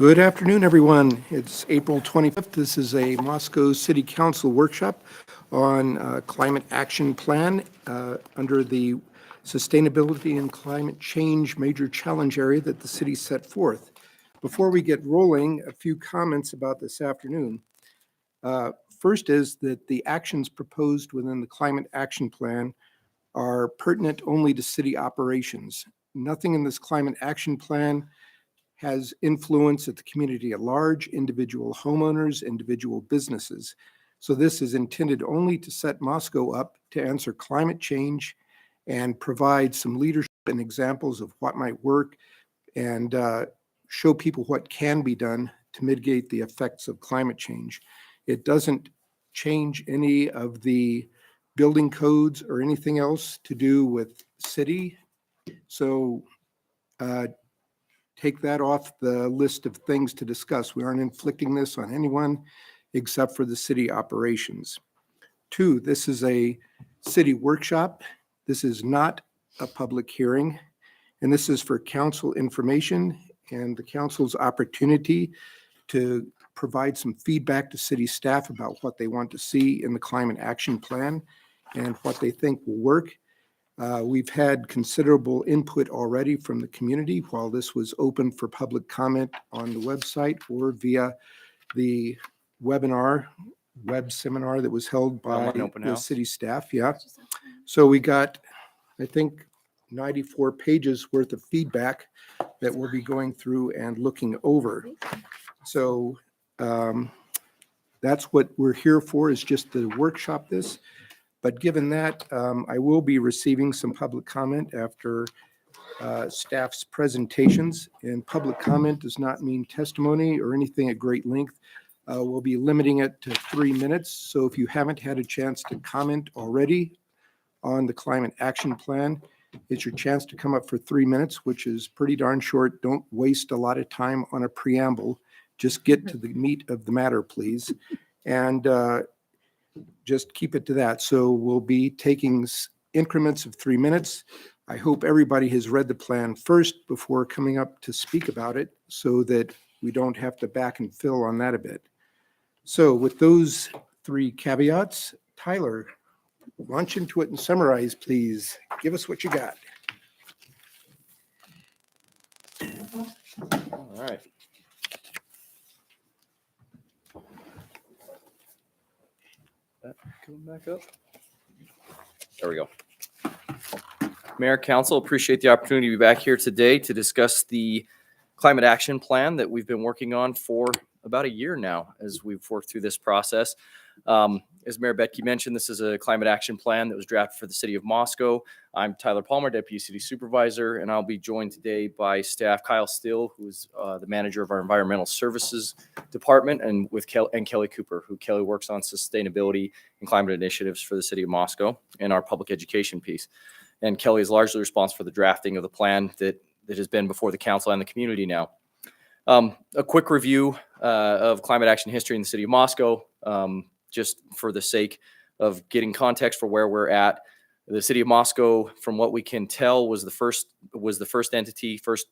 Good afternoon, everyone. It's April 25th. This is a Moscow City Council workshop on climate action plan under the Sustainability and Climate Change Major Challenge area that the city set forth. Before we get rolling, a few comments about this afternoon. First is that the actions proposed within the climate action plan are pertinent only to city operations. Nothing in this climate action plan has influence at the community at large, individual homeowners, individual businesses. So this is intended only to set Moscow up to answer climate change and provide some leadership and examples of what might work and show people what can be done to mitigate the effects of climate change. It doesn't change any of the building codes or anything else to do with city. So take that off the list of things to discuss. We aren't inflicting this on anyone except for the city operations. 2, this is a city workshop. This is not a public hearing, and this is for council information and the council's opportunity to provide some feedback to city staff about what they want to see in the climate action plan and what they think will work. We've had considerable input already from the community while this was open for public comment on the website or via the web seminar that was held by the city staff. Yeah. So we got, I think, 94 pages worth of feedback that we'll be going through and looking over. So that's what we're here for, is just to workshop this. But given that, I will be receiving some public comment after staff's presentations, and public comment does not mean testimony or anything at great length. We'll be limiting it to 3 minutes. So if you haven't had a chance to comment already on the climate action plan, it's your chance to come up for 3 minutes, which is pretty darn short. Don't waste a lot of time on a preamble. Just get to the meat of the matter, please. And just keep it to that. So we'll be taking increments of 3 minutes. I hope everybody has read the plan first before coming up to speak about it so that we don't have to back and fill on that a bit. So with those 3 caveats, Tyler, launch into it and summarize, please. Give us what you got. All right. Coming back up. There we go. Mayor, Council, appreciate the opportunity to be back here today to discuss the climate action plan that we've been working on for about a year now as we've worked through this process. As Mayor Betke mentioned, this is a climate action plan that was drafted for the city of Moscow. I'm Tyler Palmer, Deputy City Supervisor, and I'll be joined today by staff Kyle Still, who's the manager of our Environmental Services Department, and with Kelly Cooper, who Kelly works on sustainability and climate initiatives for the city of Moscow and our public education piece. And Kelly is largely responsible for the drafting of the plan that has been before the council and the community now. A quick review of climate action history in the city of Moscow, just for the sake of getting context for where we're at. The city of Moscow, from what we can tell, was the first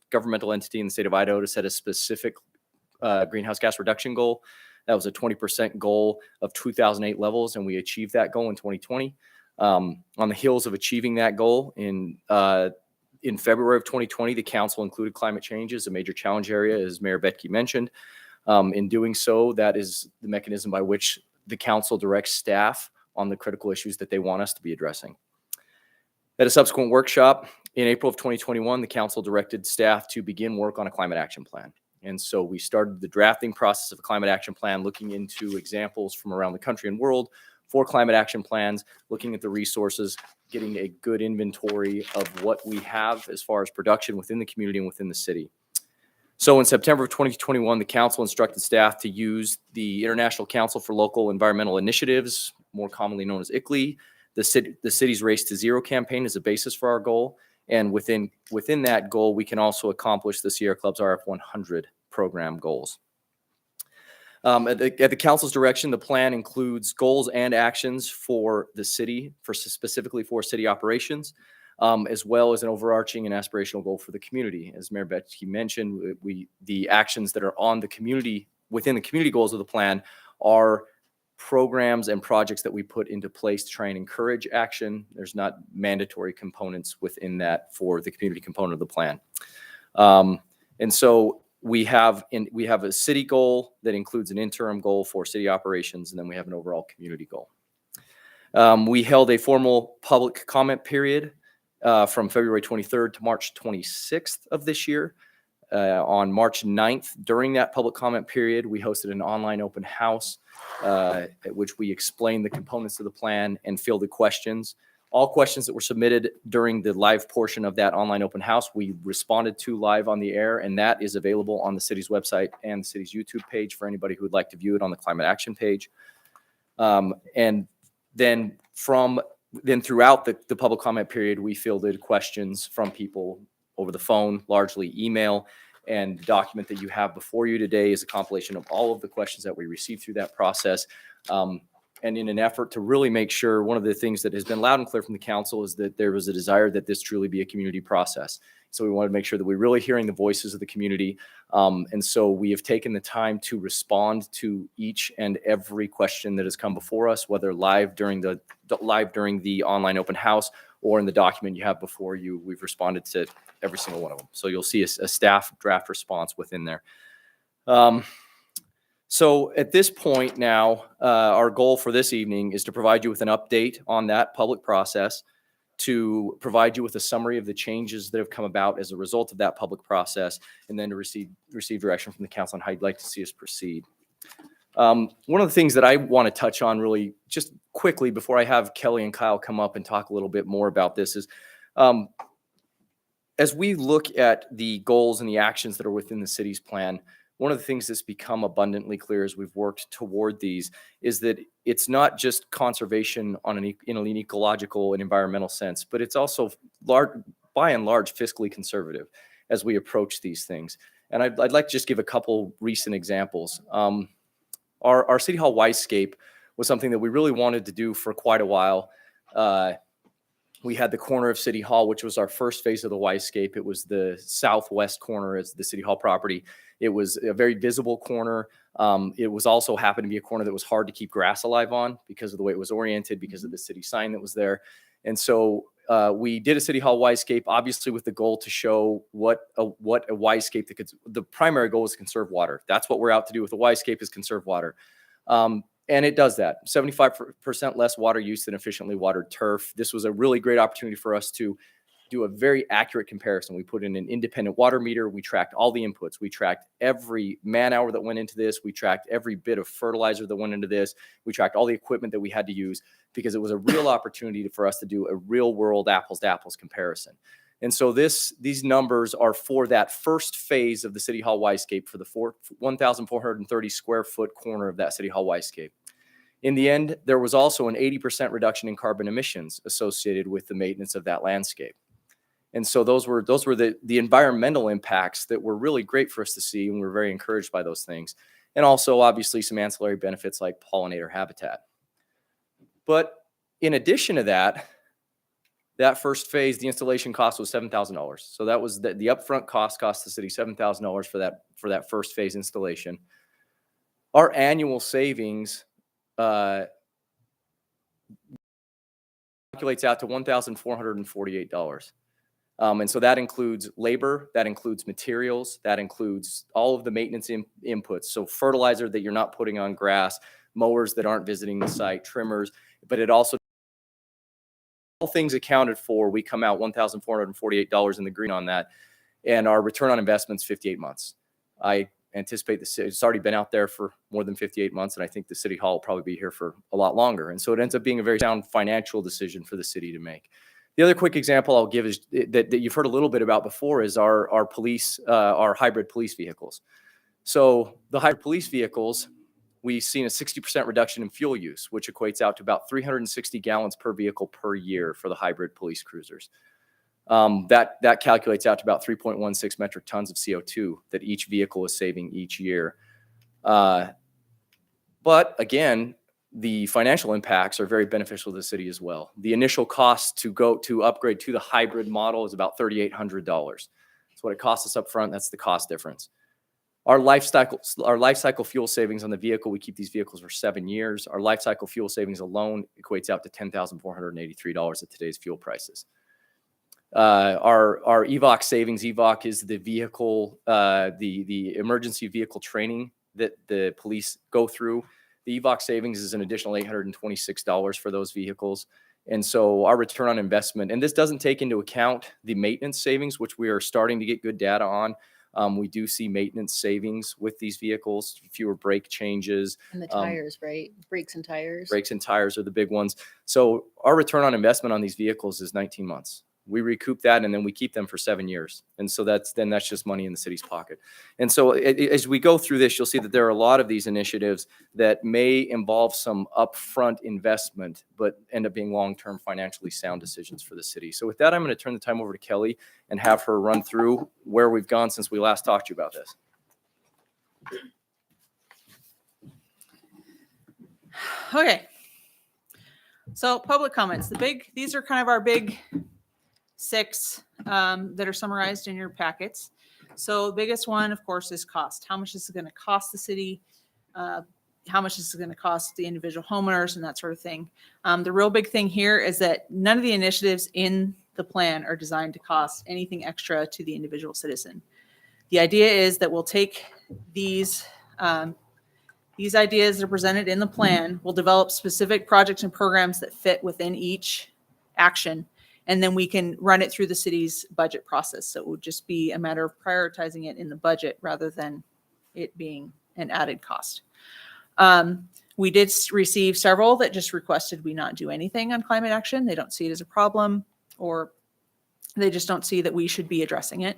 governmental entity in the state of Idaho to set a specific greenhouse gas reduction goal. That was a 20% goal of 2008 levels, and we achieved that goal in 2020. On the heels of achieving that goal in February of 2020, the council included climate change as a major challenge area, as Mayor Betke mentioned. In doing so, that is the mechanism by which the council directs staff on the critical issues that they want us to be addressing. At a subsequent workshop in April of 2021, the council directed staff to begin work on a climate action plan. And so we started the drafting process of a climate action plan, looking into examples from around the country and world for climate action plans, looking at the resources, getting a good inventory of what we have as far as production within the community and within the city. So in September of 2021, the council instructed staff to use the International Council for Local Environmental Initiatives, more commonly known as ICLEI, the city's Race to Zero campaign as a basis for our goal. And within that goal, we can also accomplish the Sierra Club's RF100 program goals. At the council's direction, the plan includes goals and actions for the city, specifically for city operations. as well as an overarching and aspirational goal for the community. As Mayor Betsky mentioned, the actions that are on the community, within the community goals of the plan, are programs and projects that we put into place to try and encourage action. There's not mandatory components within that for the community component of the plan. And so we have a city goal that includes an interim goal for city operations, and then we have an overall community goal. We held a formal public comment period from February 23rd to March 26th of this year. On March 9th, during that public comment period, we hosted an online open house at which we explained the components of the plan and fielded questions. All questions that were submitted during the live portion of that online open house, we responded to live on the air, and that is available on the city's website and the city's YouTube page for anybody who would like to view it on the climate action page. And then throughout the public comment period, we fielded questions from people over the phone, largely email, and the document that you have before you today is a compilation of all of the questions that we received through that process. And in an effort to really make sure, one of the things that has been loud and clear from the council is that there was a desire that this truly be a community process. So we wanted to make sure that we're really hearing the voices of the community. And so we have taken the time to respond to each and every question that has come before us, whether live during the online open house or in the document you have before you. We've responded to every single one of them. So you'll see a staff draft response within there. So at this point now, our goal for this evening is to provide you with an update on that public process, to provide you with a summary of the changes that have come about as a result of that public process, and then to receive direction from the council on how you'd like to see us proceed. One of the things that I want to touch on really just quickly before I have Kelly and Kyle come up and talk a little bit more about this is, as we look at the goals and the actions that are within the city's plan, one of the things that's become abundantly clear as we've worked toward these is that it's not just conservation in an ecological and environmental sense, but it's also by and large fiscally conservative as we approach these things. And I'd like to just give a couple recent examples. Our City Hall Yscape was something that we really wanted to do for quite a while. We had the corner of City Hall, which was our first phase of the Yscape. It was the southwest corner as the City Hall property. It was a very visible corner. It was also happened to be a corner that was hard to keep grass alive on because of the way it was oriented, because of the city sign that was there. And so we did a City Hall Yscape, obviously with the goal to show what a Yscape that could. The primary goal is to conserve water. That's what we're out to do with the Yscape, is conserve water. And it does that. 75% less water use than efficiently watered turf. This was a really great opportunity for us to do a very accurate comparison. We put in an independent water meter. We tracked all the inputs. We tracked every man hour that went into this. We tracked every bit of fertilizer that went into this. We tracked all the equipment that we had to use, because it was a real opportunity for us to do a real world apples to apples comparison. And so these numbers are for that first phase of the City Hall Yscape, for the 1,430 square foot corner of that City Hall Yscape. In the end, there was also an 80% reduction in carbon emissions associated with the maintenance of that landscape. And so those were the environmental impacts that were really great for us to see, and we're very encouraged by those things. And also, obviously, some ancillary benefits like pollinator habitat. But in addition to that first phase, the installation cost was $7,000. So that was the upfront cost the city $7,000 for that first phase installation. Our annual savings calculates out to $1,448. And so that includes labor, that includes materials, that includes all of the maintenance inputs. So fertilizer that you're not putting on grass, mowers that aren't visiting the site, trimmers, but it also, all things accounted for, we come out $1,448 in the green on that. And our return on investment is 58 months. I anticipate it's already been out there for more than 58 months. And I think the City Hall will probably be here for a lot longer. And so it ends up being a very sound financial decision for the city to make. The other quick example I'll give is that you've heard a little bit about before is our hybrid police vehicles. So the hybrid police vehicles, we've seen a 60% reduction in fuel use, which equates out to about 360 gallons per vehicle per year for the hybrid police cruisers. That calculates out to about 3.16 metric tons of CO2 that each vehicle is saving each year. But again, the financial impacts are very beneficial to the city as well. The initial cost to upgrade to the hybrid model is about $3,800. That's what it costs us up front. That's the cost difference. Our life cycle fuel savings on the vehicle, we keep these vehicles for 7 years. Our life cycle fuel savings alone equates out to $10,483 at today's fuel prices. Our EVOC savings, EVOC is the vehicle, the emergency vehicle training that the police go through. The EVOC savings is an additional $826 for those vehicles. And so our return on investment, and this doesn't take into account the maintenance savings, which we are starting to get good data on. We do see maintenance savings with these vehicles, fewer brake changes. And the tires, right? Brakes and tires. Brakes and tires are the big ones. So our return on investment on these vehicles is 19 months. We recoup that and then we keep them for 7 years. And so that's just money in the city's pocket. And so as we go through this, you'll see that there are a lot of these initiatives that may involve some upfront investment, but end up being long-term financially sound decisions for the city. So with that, I'm going to turn the time over to Kelly and have her run through where we've gone since we last talked to you about this. Okay. So public comments, these are kind of our big 6 that are summarized in your packets. So the biggest one, of course, is cost. How much is it going to cost the city? How much is it going to cost the individual homeowners and that sort of thing? The real big thing here is that none of the initiatives in the plan are designed to cost anything extra to the individual citizen. The idea is that we'll take these ideas that are presented in the plan, we'll develop specific projects and programs that fit within each action, and then we can run it through the city's budget process. So it would just be a matter of prioritizing it in the budget rather than it being an added cost. We did receive several that just requested we not do anything on climate action. They don't see it as a problem, or they just don't see that we should be addressing it.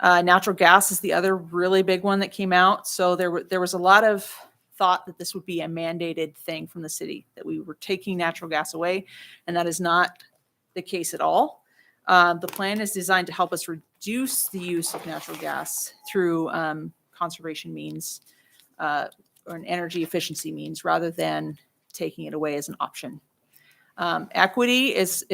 Natural gas is the other really big one that came out. So there was a lot of thought that this would be a mandated thing from the city, that we were taking natural gas away, and that is not the case at all. The plan is designed to help us reduce the use of natural gas through conservation means or an energy efficiency means, rather than taking it away as an option. Equity is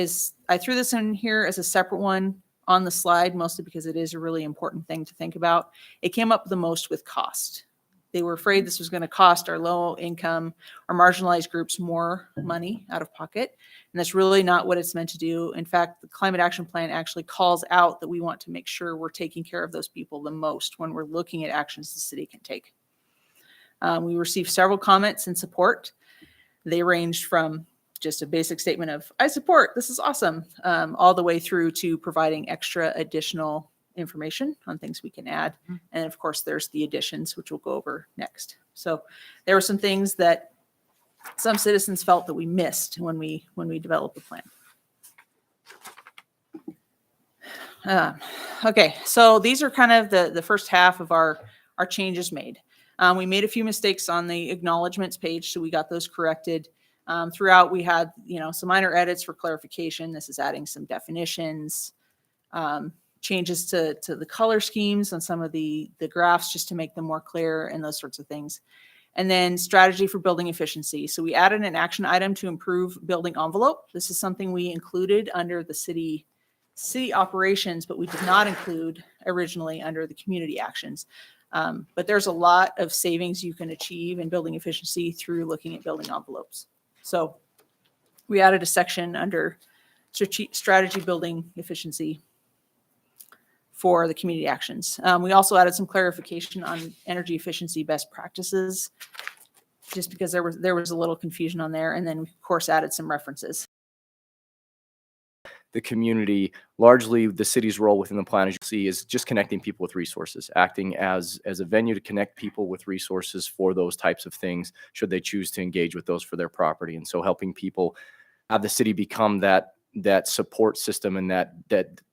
I threw this in here as a separate one on the slide, mostly because it is a really important thing to think about. It came up the most with cost. They were afraid this was going to cost our low income or marginalized groups more money out of pocket. And that's really not what it's meant to do. In fact, the climate action plan actually calls out that we want to make sure we're taking care of those people the most when we're looking at actions the city can take. We received several comments in support. They ranged from just a basic statement of, I support, this is awesome, all the way through to providing extra additional information on things we can add. And of course, there's the additions, which we'll go over next. So there were some things that some citizens felt that we missed when we developed the plan. Okay, so these are kind of the first half of our changes made. We made a few mistakes on the acknowledgements page, so we got those corrected. Throughout, we had some minor edits for clarification. This is adding some definitions, changes to the color schemes on some of the graphs just to make them more clear and those sorts of things. And then strategy for building efficiency. So we added an action item to improve building envelope. This is something we included under the city operations, but we did not include originally under the community actions. But there's a lot of savings you can achieve in building efficiency through looking at building envelopes. So we added a section under strategy building efficiency for the community actions. We also added some clarification on energy efficiency best practices, just because there was a little confusion on there. And then we, of course, added some references. The community, largely the city's role within the plan, as you see, is just connecting people with resources, acting as a venue to connect people with resources for those types of things, should they choose to engage with those for their property. And so helping people have the city become that support system and that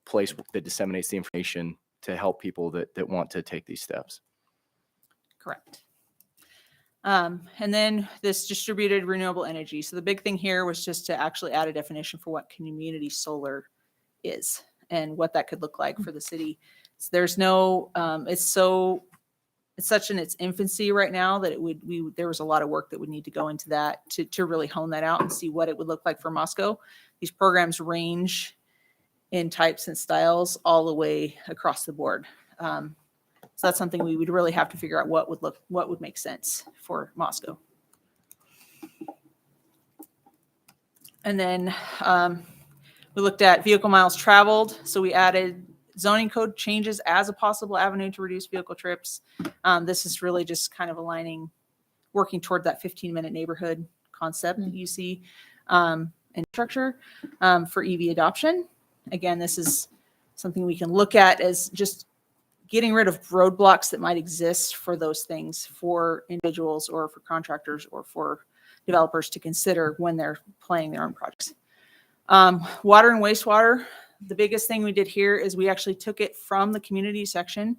place that disseminates the information to help people that want to take these steps. Correct. And then this distributed renewable energy. So the big thing here was just to actually add a definition for what community solar is and what that could look like for the city. So there's no, it's it's such in its infancy right now that there was a lot of work that would need to go into that to really hone that out and see what it would look like for Moscow. These programs range in types and styles all the way across the board. So that's something we would really have to figure out what would make sense for Moscow. And then we looked at vehicle miles traveled. So we added zoning code changes as a possible avenue to reduce vehicle trips. This is really just kind of working toward that 15-minute neighborhood concept that you see in structure for EV adoption. Again, this is something we can look at as just getting rid of roadblocks that might exist for those things for individuals or for contractors or for developers to consider when they're planning their own projects. Water and wastewater. The biggest thing we did here is we actually took it from the community section.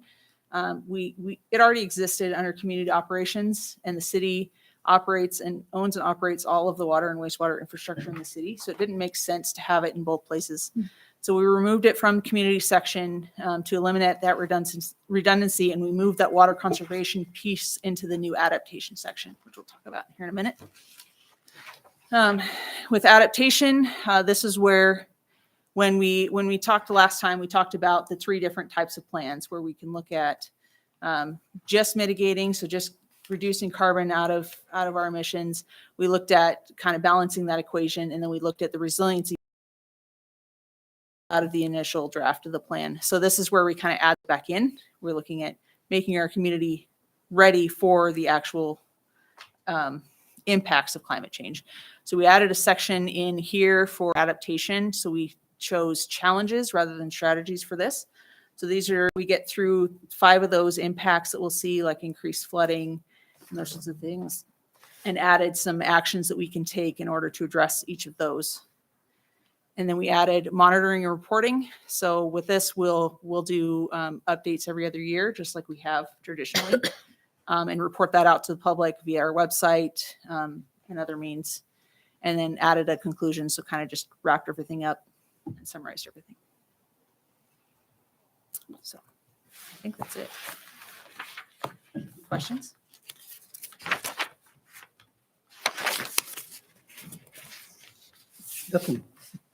It already existed under community operations, and the city owns and operates all of the water and wastewater infrastructure in the city. So it didn't make sense to have it in both places. So we removed it from community section to eliminate that redundancy, and we moved that water conservation piece into the new adaptation section, which we'll talk about here in a minute. With adaptation, this is where when we talked last time, we talked about the 3 different types of plans where we can look at just mitigating, so just reducing carbon out of our emissions. We looked at kind of balancing that equation, and then we looked at the resiliency out of the initial draft of the plan. So this is where we kind of add back in. We're looking at making our community ready for the actual impacts of climate change. So we added a section in here for adaptation. So we chose challenges rather than strategies for this. So we get through 5 of those impacts that we'll see, like increased flooding and those sorts of things, and added some actions that we can take in order to address each of those. And then we added monitoring and reporting. So with this, we'll do updates every other year, just like we have traditionally, and report that out to the public via our website and other means. And then added a conclusion, so kind of just wrapped everything up and summarized everything. So I think that's it. Questions? Nothing.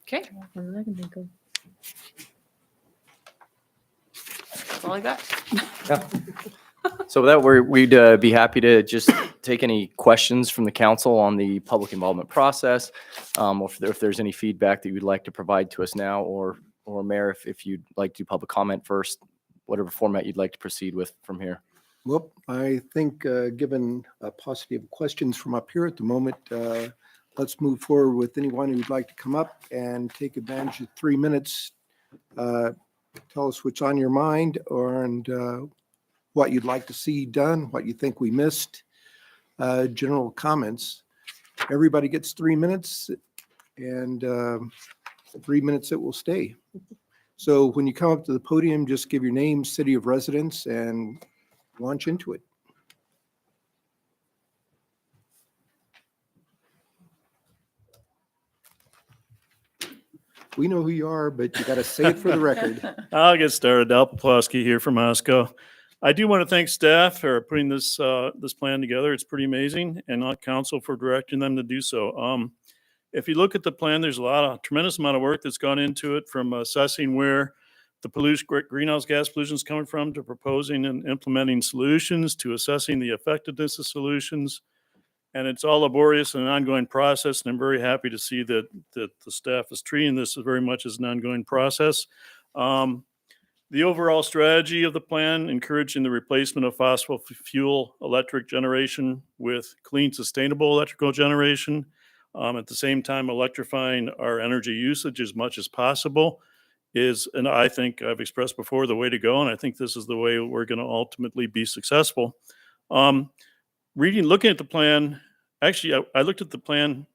Okay, I can think of. that's all I got. So with that, we'd be happy to just take any questions from the council on the public involvement process, or if there's any feedback that you'd like to provide to us now, or Mayor, if you'd like to public comment first, whatever format you'd like to proceed with from here. Well, I think given a paucity of questions from up here at the moment, let's move forward with anyone who'd like to come up and take advantage of 3 minutes. Tell us what's on your mind and what you'd like to see done, what you think we missed, general comments. Everybody gets 3 minutes, and 3 minutes it will stay. So when you come up to the podium, just give your name, city of residence, and launch into it. We know who you are, but you got to say it for the record. I'll get started. Papasky here from Moscow. I do want to thank staff for putting this plan together. It's pretty amazing, and not council for directing them to do so. If you look at the plan, there's tremendous amount of work that's gone into it, from assessing where the greenhouse gas pollution is coming from, to proposing and implementing solutions, to assessing the effectiveness of solutions. And it's all laborious and an ongoing process. And I'm very happy to see that the staff is treating this very much as an ongoing process. The overall strategy of the plan, encouraging the replacement of fossil fuel electric generation with clean, sustainable electrical generation. At the same time, electrifying our energy usage as much as possible is, and I think I've expressed before, the way to go. And I think this is the way we're going to ultimately be successful. Looking at the plan, actually, I looked at the plan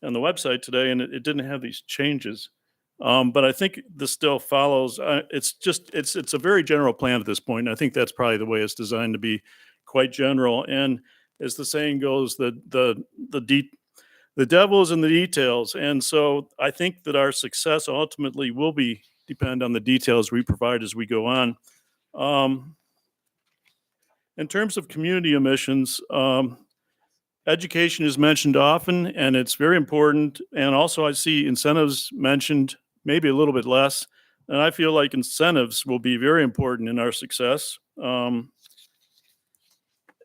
on the website today, and it didn't have these changes. But I think this still follows. It's a very general plan at this point. And I think that's probably the way it's designed to be, quite general. And as the saying goes, the devil is in the details. And so I think that our success ultimately will depend on the details we provide as we go on. In terms of community emissions, education is mentioned often, and it's very important. And also, I see incentives mentioned maybe a little bit less. And I feel like incentives will be very important in our success.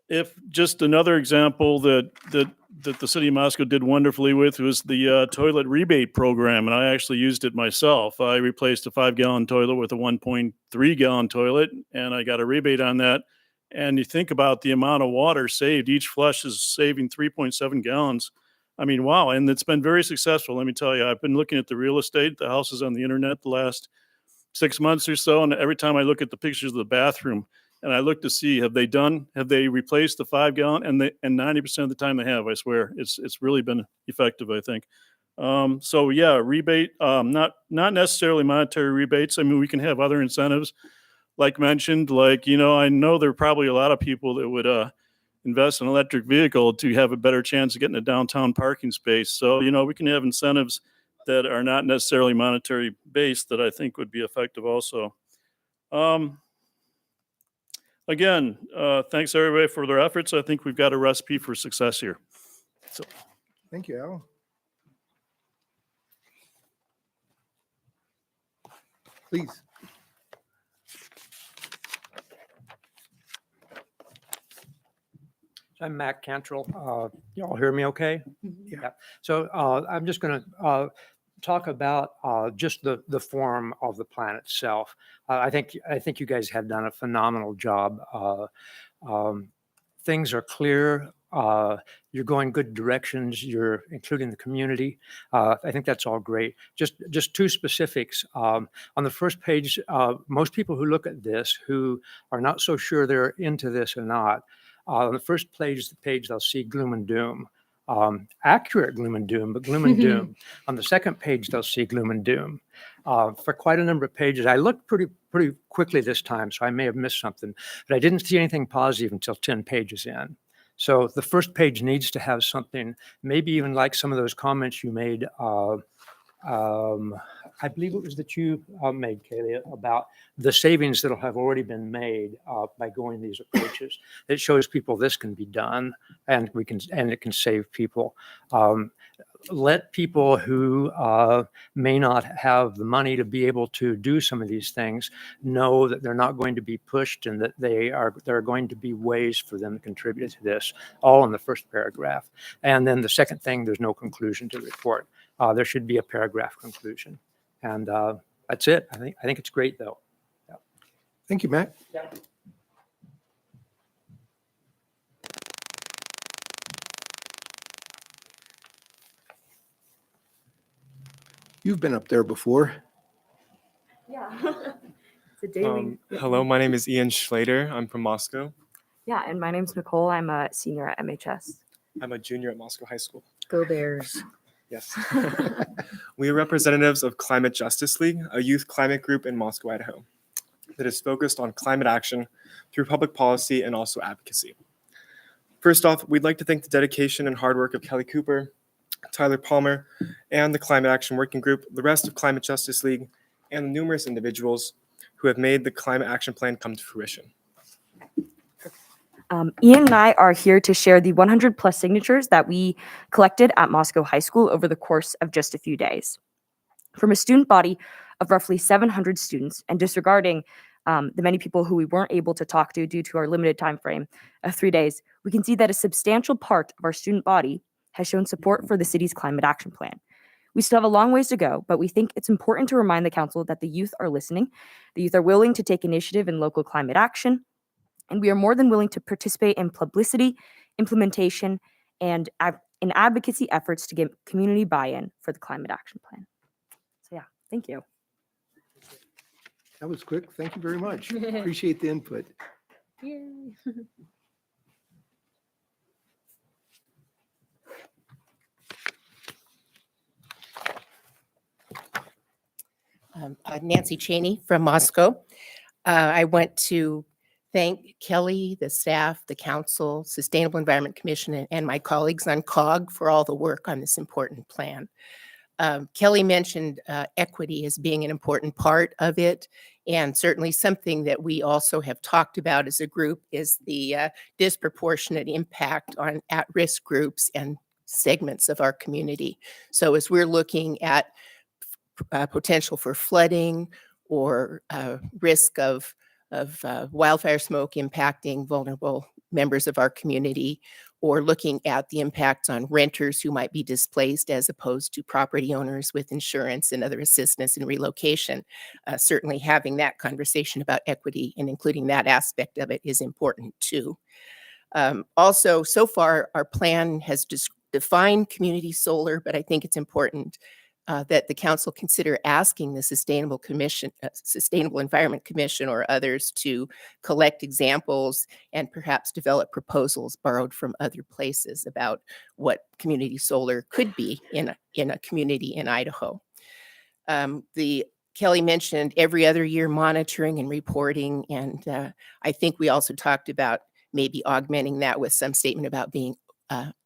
If just another example that the city of Moscow did wonderfully with was the toilet rebate program, and I actually used it myself. I replaced a 5-gallon toilet with a 1.3-gallon toilet, and I got a rebate on that. And you think about the amount of water saved. Each flush is saving 3.7 gallons. I mean, wow. And it's been very successful. Let me tell you, I've been looking at the real estate, the houses on the internet the last 6 months or so. And every time I look at the pictures of the bathroom and I look to see, have they replaced the 5-gallon? And 90% of the time they have, I swear. It's really been effective, I think. So yeah, rebate, not necessarily monetary rebates. I mean, we can have other incentives. Like mentioned, I know there are probably a lot of people that would invest in an electric vehicle to have a better chance of getting a downtown parking space. So, we can have incentives that are not necessarily monetary based that I think would be effective also. Again, thanks everybody for their efforts. I think we've got a recipe for success here. So, Thank you, Al. Please. I'm Matt Cantrell. Y'all hear me okay? Yeah. So I'm just going to talk about just the form of the plan itself. I think you guys have done a phenomenal job. Things are clear. You're going good directions. You're including the community. I think that's all great. Just two specifics. On the first page, most people who look at this who are not so sure they're into this or not, on the first page, they'll see gloom and doom. Accurate gloom and doom, but gloom and doom. On the second page, they'll see gloom and doom. For quite a number of pages, I looked pretty quickly this time, so I may have missed something, but I didn't see anything positive until 10 pages in. So the first page needs to have something, maybe even like some of those comments you made. I believe it was that you made, Kaylee, about the savings that'll have already been made by going these approaches. It shows people this can be done, and it can save people. Let people who may not have the money to be able to do some of these things know that they're not going to be pushed, and that there are going to be ways for them to contribute to this, all in the first paragraph. And then the second thing, there's no conclusion to the report. There should be a paragraph conclusion. And that's it. I think it's great, though. Yeah. Thank you, Matt. Yeah. You've been up there before. Yeah. It's a daily. Hello, my name is Ian Schlater. I'm from Moscow. Yeah, and my name's Nicole. I'm a senior at MHS. I'm a junior at Moscow High School. Go Bears. Yes. We are representatives of Climate Justice League, a youth climate group in Moscow, Idaho, that is focused on climate action through public policy and also advocacy. First off, we'd like to thank the dedication and hard work of Kelly Cooper, Tyler Palmer, and the Climate Action Working Group, the rest of Climate Justice League, and the numerous individuals who have made the Climate Action Plan come to fruition. Ian and I are here to share the 100 plus signatures that we collected at Moscow High School over the course of just a few days. From a student body of roughly 700 students, and disregarding the many people who we weren't able to talk to due to our limited time frame of 3 days, we can see that a substantial part of our student body has shown support for the city's climate action plan. We still have a long ways to go, but we think it's important to remind the council that the youth are listening, the youth are willing to take initiative in local climate action, and we are more than willing to participate in publicity, implementation, and in advocacy efforts to get community buy-in for the climate action plan. So yeah, thank you. That was quick. Thank you very much. Appreciate the input. Yay. Nancy Chaney from Moscow. I want to thank Kelly, the staff, the council, Sustainable Environment Commission, and my colleagues on COG for all the work on this important plan. Kelly mentioned equity as being an important part of it, And certainly something that we also have talked about as a group is the disproportionate impact on at-risk groups and segments of our community. So as we're looking at potential for flooding or risk of wildfire smoke impacting vulnerable members of our community, or looking at the impacts on renters who might be displaced as opposed to property owners with insurance and other assistance in relocation. Certainly having that conversation about equity and including that aspect of it is important too. Also, so far, our plan has defined community solar, but I think it's important that the council consider asking the Sustainable Environment Commission or others to collect examples and perhaps develop proposals borrowed from other places about what community solar could be in a community in Idaho. Kelly mentioned every other year monitoring and reporting, and I think we also talked about maybe augmenting that with some statement about being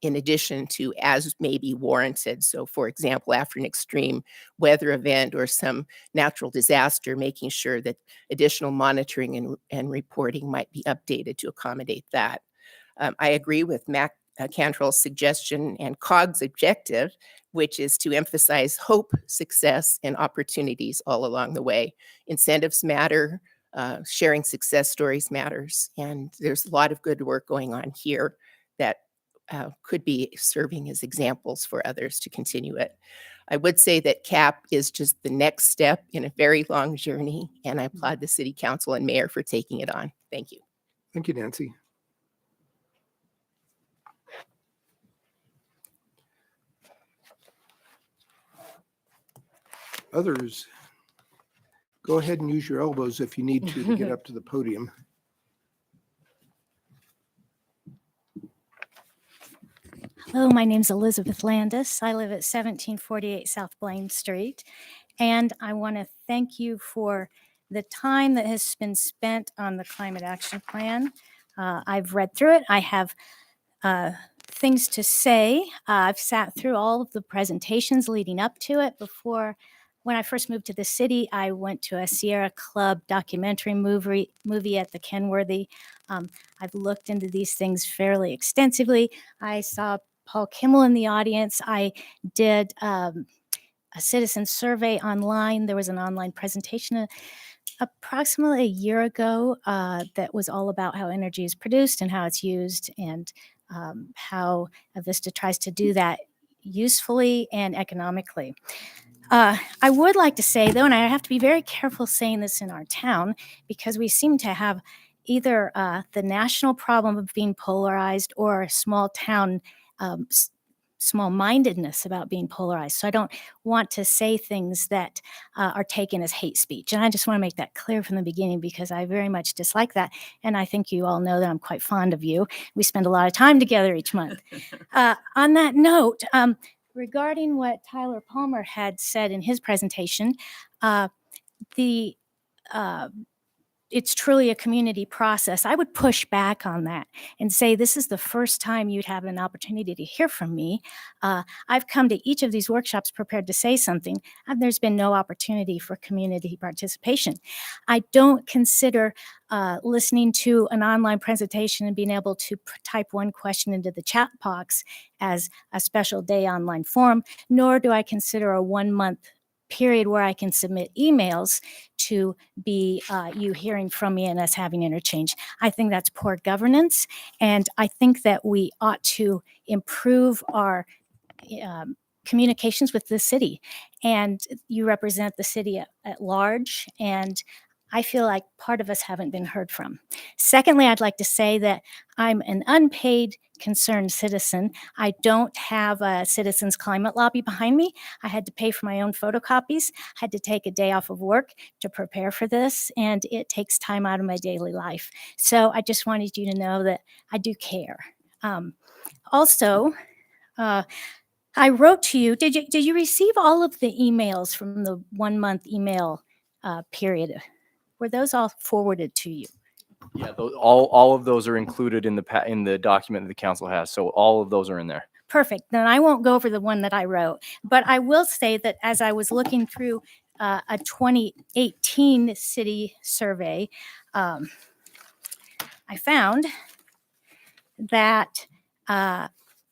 in addition to as may be warranted. So for example, after an extreme weather event or some natural disaster, making sure that additional monitoring and reporting might be updated to accommodate that. I agree with Cantrell's suggestion and COG's objective, which is to emphasize hope, success, and opportunities all along the way. Incentives matter, sharing success stories matters, and there's a lot of good work going on here that could be serving as examples for others to continue it. I would say that CAP is just the next step in a very long journey, and I applaud the City Council and Mayor for taking it on. Thank you. Thank you, Nancy. Others, go ahead and use your elbows if you need to get up to the podium. Hello, my name's Elizabeth Landis. I live at 1748 South Blaine Street, and I want to thank you for the time that has been spent on the Climate Action Plan. I've read through it. I have things to say. I've sat through all of the presentations leading up to it. When I first moved to the city, I went to a Sierra Club documentary movie at the Kenworthy. I've looked into these things fairly extensively. I saw Paul Kimmel in the audience. I did a citizen survey online. There was an online presentation approximately a year ago that was all about how energy is produced and how it's used, and how Avista tries to do that usefully and economically. I would like to say, though, and I have to be very careful saying this in our town, because we seem to have either the national problem of being polarized or a small town small-mindedness about being polarized. So I don't want to say things that are taken as hate speech. And I just want to make that clear from the beginning, because I very much dislike that. And I think you all know that I'm quite fond of you. We spend a lot of time together each month. On that note, regarding what Tyler Palmer had said in his presentation, it's truly a community process. I would push back on that and say this is the first time you'd have an opportunity to hear from me. I've come to each of these workshops prepared to say something, and there's been no opportunity for community participation. I don't consider listening to an online presentation and being able to type one question into the chat box as a special day online forum, nor do I consider a 1 month period where I can submit emails to be you hearing from me and us having interchange. I think that's poor governance, and I think that we ought to improve our communications with the city. And you represent the city at large, and I feel like part of us haven't been heard from. Secondly, I'd like to say that I'm an unpaid concerned citizen. I don't have a citizens climate lobby behind me. I had to pay for my own photocopies. I had to take a day off of work to prepare for this, and it takes time out of my daily life. So I just wanted you to know that I do care. Also, I wrote to you. Did you receive all of the emails from the 1 month email period? Were those all forwarded to you? Yeah, all of those are included in the document that the council has. So all of those are in there. Perfect. Then I won't go over the one that I wrote, but I will say that as I was looking through a 2018 city survey, I found that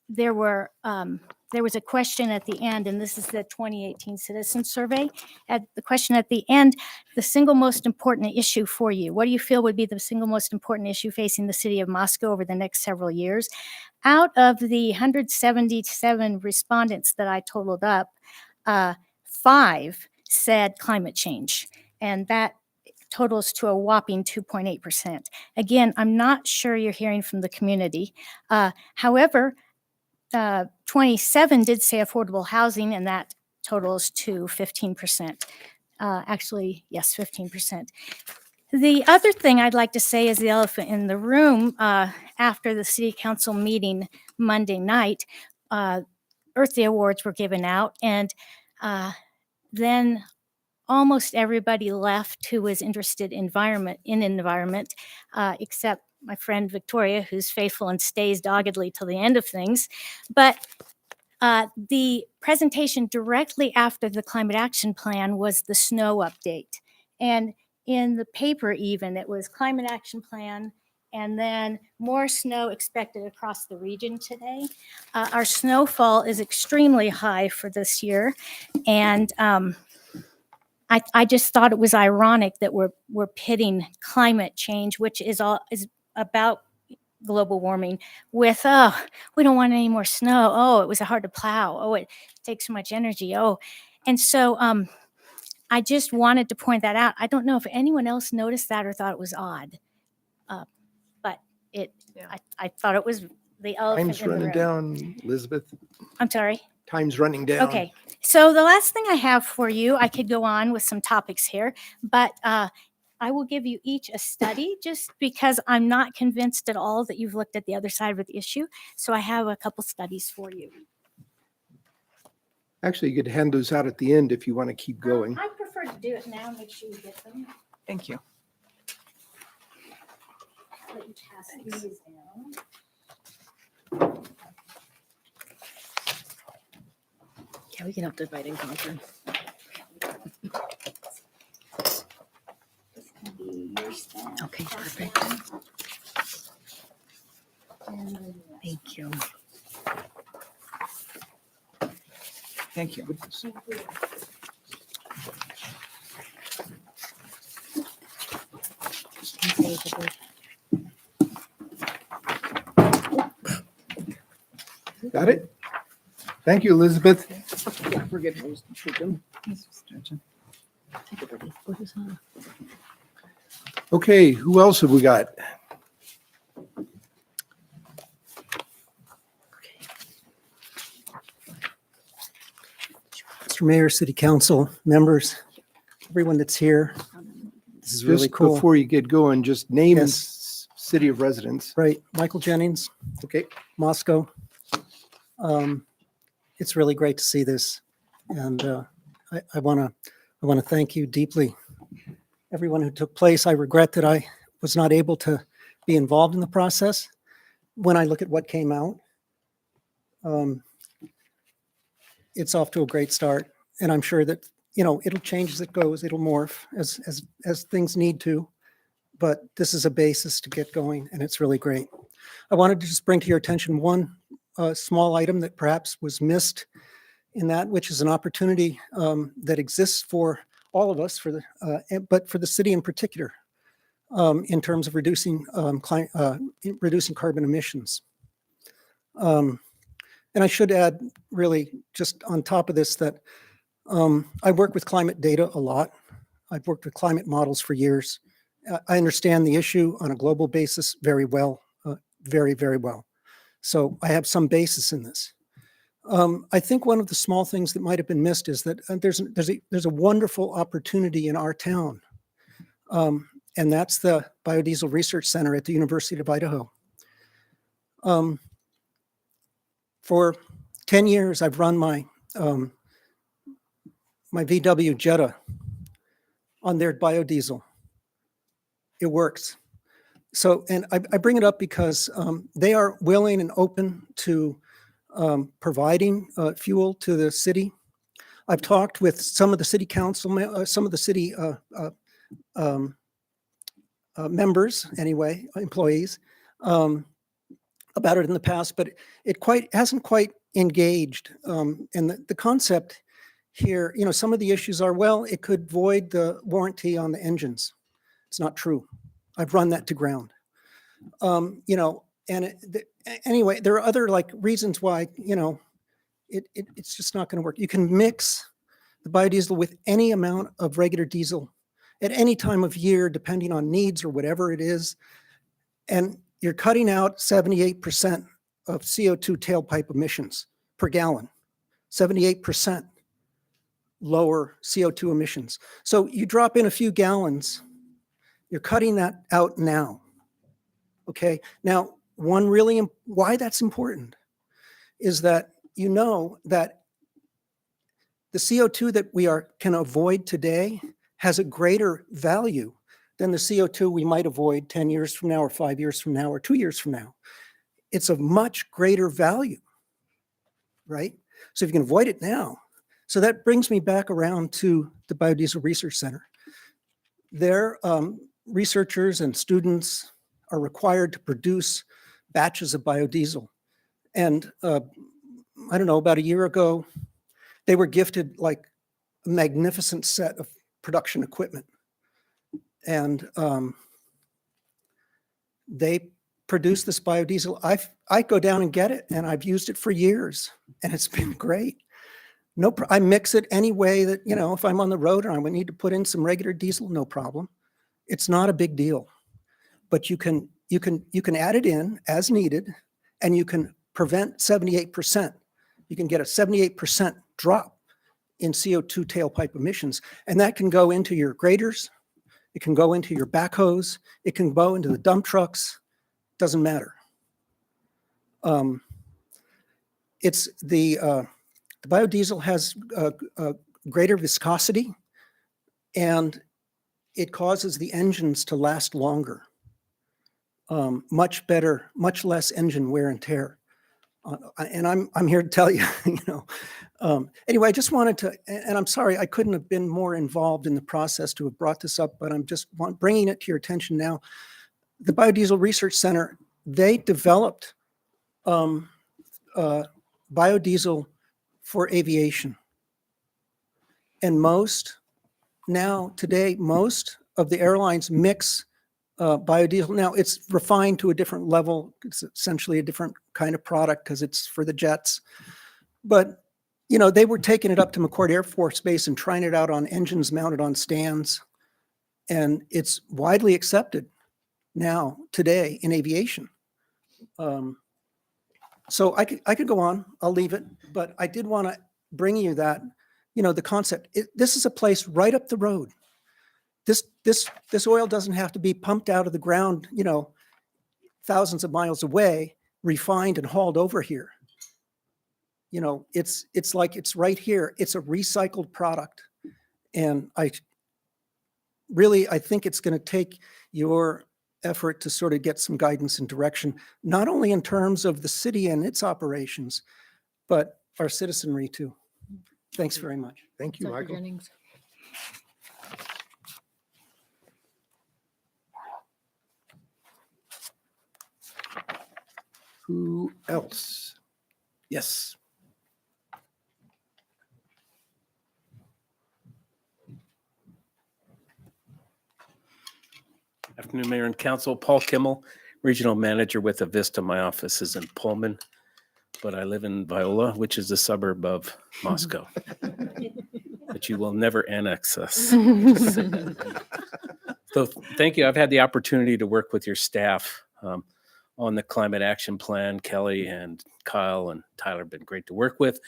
there was a question at the end, and this is the 2018 citizen survey. At the question at the end, the single most important issue for you. What do you feel would be the single most important issue facing the city of Moscow over the next several years? Out of the 177 respondents that I totaled up, 5 said climate change, and that totals to a whopping 2.8%. Again, I'm not sure you're hearing from the community. However, 27 did say affordable housing, and that totals to 15%. Actually, yes, 15%. The other thing I'd like to say is the elephant in the room. After the city council meeting Monday night, Earthly Awards were given out, and then almost everybody left who was interested in environment, except my friend Victoria, who's faithful and stays doggedly till the end of things. But the presentation directly after the climate action plan was the snow update. And in the paper even, it was climate action plan and then more snow expected across the region today. Our snowfall is extremely high for this year. And I just thought it was ironic that we're pitting climate change, which is about global warming, with we don't want any more snow. Oh, it was hard to plow. Oh, it takes so much energy. Oh, and so I just wanted to point that out. I don't know if anyone else noticed that or thought it was odd, but I thought it was the elephant Time's in the room. running down, Elizabeth. I'm sorry. Time's running down. Okay, so the last thing I have for you, I could go on with some topics here, but I will give you each a study just because I'm not convinced at all that you've looked at the other side of the issue. So I have a couple studies for you. Actually, you could hand those out at the end if you want to keep going. I prefer to do it now, make sure you get them. Thank you. Let you pass these down. Yeah, we can help divide and conquer. This can be your staff. Okay, perfect. Thank you. Thank you. Got it? Thank you, Elizabeth. Yeah, we're good. We'll just shoot them. Take it, buddy. What is that? Okay, who else have we got? Mr. Mayor, City Council members, everyone that's here. This is really Just cool. before you get going, just name and Yes. city of residence. Right, Michael Jennings, Okay, Moscow. It's really great to see this, and I want to thank you deeply, everyone who took place. I regret that I was not able to be involved in the process. When I look at what came out, it's off to a great start, and I'm sure that it'll change as it goes. It'll morph as things need to, but this is a basis to get going, and it's really great. I wanted to just bring to your attention one small item that perhaps was missed in that, which is an opportunity that exists for all of us, but for the city in particular, in terms of reducing carbon emissions. And I should add, really, just on top of this, that I work with climate data a lot. I've worked with climate models for years. I understand the issue on a global basis very well, very, very well. So I have some basis in this. I think one of the small things that might have been missed is that there's a wonderful opportunity in our town, and that's the Biodiesel Research Center at the University of Idaho. For 10 years, I've run my VW Jetta on their biodiesel. It works. So, and I bring it up because they are willing and open to providing fuel to the city. I've talked with some of the city council, some of the city members, anyway, employees, about it in the past, but it hasn't quite engaged. And the concept here, some of the issues are, well, it could void the warranty on the engines. It's not true. I've run that to ground. Anyway, there are other reasons why, it's just not going to work. You can mix the biodiesel with any amount of regular diesel at any time of year, depending on needs or whatever it is. And you're cutting out 78% of CO2 tailpipe emissions per gallon, 78% lower CO2 emissions. So you drop in a few gallons, you're cutting that out now. Okay. Now, why that's important is that that the CO2 that we can avoid today has a greater value than the CO2 we might avoid 10 years from now or 5 years from now or 2 years from now. It's of much greater value, right? So if you can avoid it now. So that brings me back around to the Biodiesel Research Center. Their researchers and students are required to produce batches of biodiesel. And I don't know, about a year ago, they were gifted a magnificent set of production equipment. And they produce this biodiesel. I go down and get it, and I've used it for years, and it's been great. I mix it any way that, if I'm on the road and I would need to put in some regular diesel, no problem. It's not a big deal. But you can add it in as needed, and you can prevent 78%. You can get a 78% drop in CO2 tailpipe emissions, and that can go into your graders, it can go into your backhoes, it can go into the dump trucks, doesn't matter. It's the biodiesel has a greater viscosity, and it causes the engines to last longer. Much better, much less engine wear and tear. And I'm here to tell you, anyway, I just wanted to, and I'm sorry, I couldn't have been more involved in the process to have brought this up, but I'm just bringing it to your attention now. The Biodiesel Research Center, they developed biodiesel for aviation. And most of the airlines mix biodiesel. Now it's refined to a different level. It's essentially a different kind of product because it's for the jets. But, they were taking it up to McCord Air Force Base and trying it out on engines mounted on stands. And it's widely accepted now, today, in aviation. So I could go on, I'll leave it, but I did want to bring you that, the concept. This is a place right up the road. This oil doesn't have to be pumped out of the ground, thousands of miles away, refined and hauled over here. It's like it's right here. It's a recycled product. And I think it's going to take your effort to sort of get some guidance and direction, not only in terms of the city and its operations, but our citizenry too. Thanks very much. Thank you, Dr. Michael. Jennings. Who else? Yes. Afternoon, Mayor and Council. Paul Kimmel, Regional Manager with Avista. My office is in Pullman, but I live in Viola, which is a suburb of Moscow. But you will never annex us. So thank you. I've had the opportunity to work with your staff on the climate action plan. Kelly and Kyle and Tyler have been great to work with.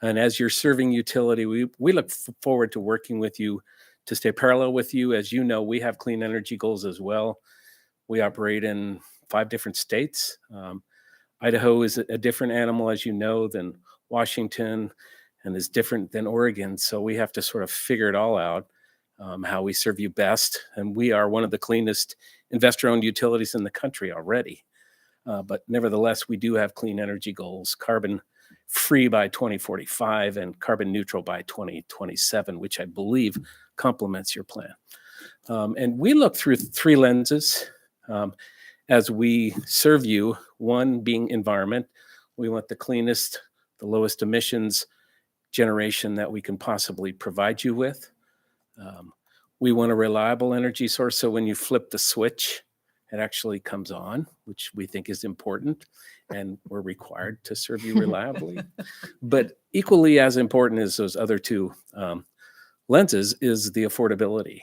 And as you're serving utility, we look forward to working with you to stay parallel with you. As you know, we have clean energy goals as well. We operate in 5 different states. Idaho is a different animal, as you know, than Washington, and is different than Oregon. So we have to sort of figure it all out, how we serve you best. And we are one of the cleanest investor-owned utilities in the country already. But nevertheless, we do have clean energy goals, carbon free by 2045 and carbon neutral by 2027, which I believe complements your plan. And we look through three lenses as we serve you, one being environment. We want the cleanest, the lowest emissions generation that we can possibly provide you with. We want a reliable energy source, so when you flip the switch, it actually comes on, which we think is important, and we're required to serve you reliably. But equally as important as those other two lenses is the affordability.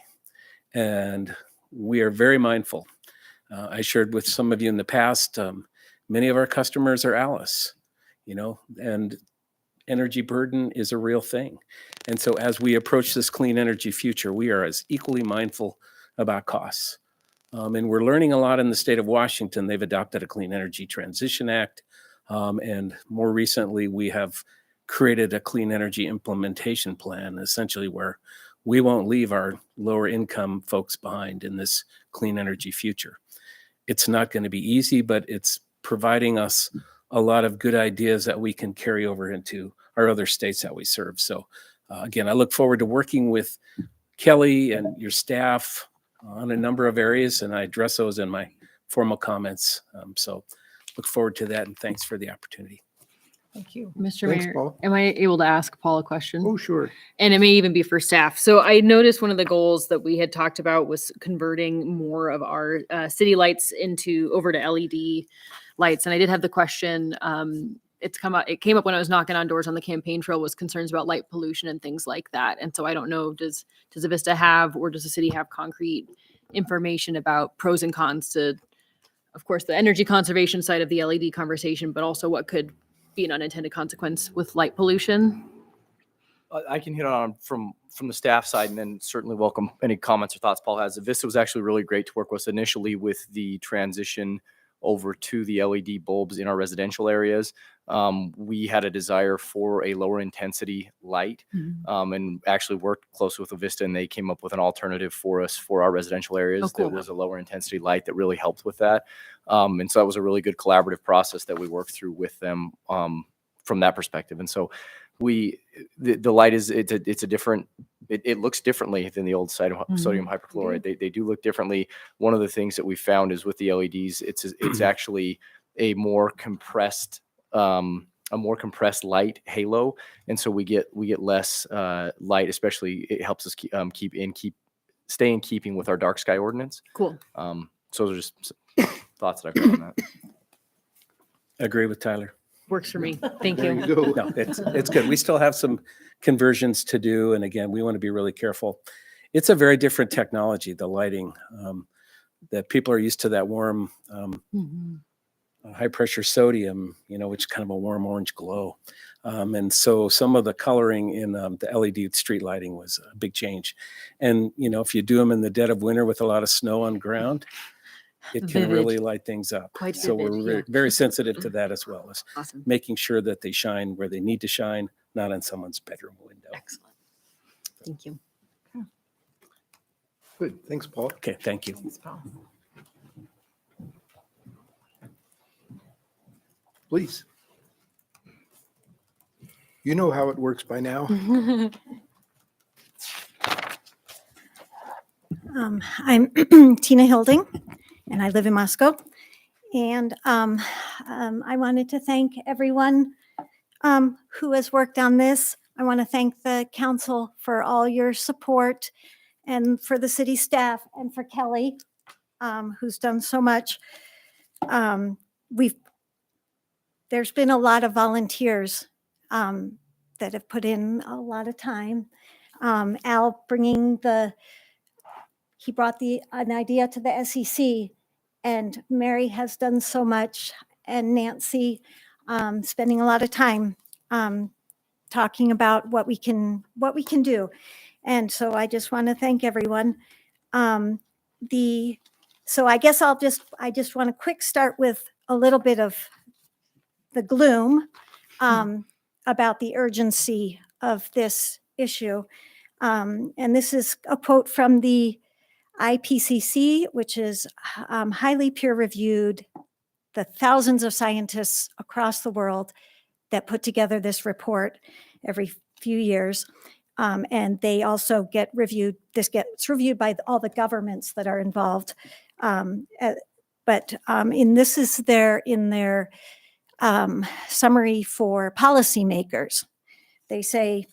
And we are very mindful. I shared with some of you in the past, many of our customers are Alice, and energy burden is a real thing. And so as we approach this clean energy future, we are as equally mindful about costs. And we're learning a lot in the state of Washington. They've adopted a Clean Energy Transition Act. And more recently, we have created a clean energy implementation plan, essentially where we won't leave our lower income folks behind in this clean energy future. It's not going to be easy, but it's providing us a lot of good ideas that we can carry over into our other states that we serve. So again, I look forward to working with Kelly and your staff on a number of areas, and I address those in my formal comments. So look forward to that, and thanks for the opportunity. Thank you. Mr. Thanks, Mayor, Paul. am I able to ask Paul a question? Oh, sure. And it may even be for staff. So I noticed one of the goals that we had talked about was converting more of our city lights over to LED lights. And I did have the question, it came up when I was knocking on doors on the campaign trail, was concerns about light pollution and things like that. And so I don't know, does Avista have, or does the city have concrete information about pros and cons to, of course, the energy conservation side of the LED conversation, but also what could be an unintended consequence with light pollution? I can hit on from the staff side, and then certainly welcome any comments or thoughts Paul has. Vista was actually really great to work with initially with the transition over to the LED bulbs in our residential areas. We had a desire for a lower intensity light, and actually worked closely with Vista, and they came up with an alternative for us for our residential areas. Oh, cool. That was a lower intensity light that really helped with that. And so that was a really good collaborative process that we worked through with them from that perspective. And so the light is, it's a different, it looks differently than the old sodium hypochlorite. They do look differently. One of the things that we found is with the LEDs, it's actually a more compressed light halo. And so we get less light, especially it helps us stay in keeping with our dark sky ordinance. Cool. So those are just thoughts that I've got on that. Agree with Tyler. Works for me. Thank There you. you go. No, it's good. We still have some conversions to do. And again, we want to be really careful. It's a very different technology, the lighting, that people are used to that warm, high pressure sodium, which is kind of a warm orange glow. And so some of the coloring in the LED street lighting was a big change. And, if you do them in the dead of winter with a lot of snow on ground, it can Vivid. really light things up. Quite So vivid, we're yeah. very, very sensitive to that as well as Awesome. making sure that they shine where they need to shine, not in someone's bedroom window. Excellent. Thank you. Good. Thanks, Paul. Okay, thank you. Thanks, Paul. Please. You know how it works by now. I'm Tina Hilding, and I live in Moscow. And I wanted to thank everyone who has worked on this. I want to thank the council for all your support, and for the city staff, and for Kelly, who's done so much. There's been a lot of volunteers that have put in a lot of time. Al he brought an idea to the SEC, and Mary has done so much, and Nancy spending a lot of time talking about what we can do. And so I just want to thank everyone. So I guess I just want to quick start with a little bit of the gloom about the urgency of this issue. And this is a quote from the IPCC, which is highly peer reviewed, the thousands of scientists across the world. that put together this report every few years. And they also get reviewed, this gets reviewed by all the governments that are involved. This is in their summary for policymakers. They say,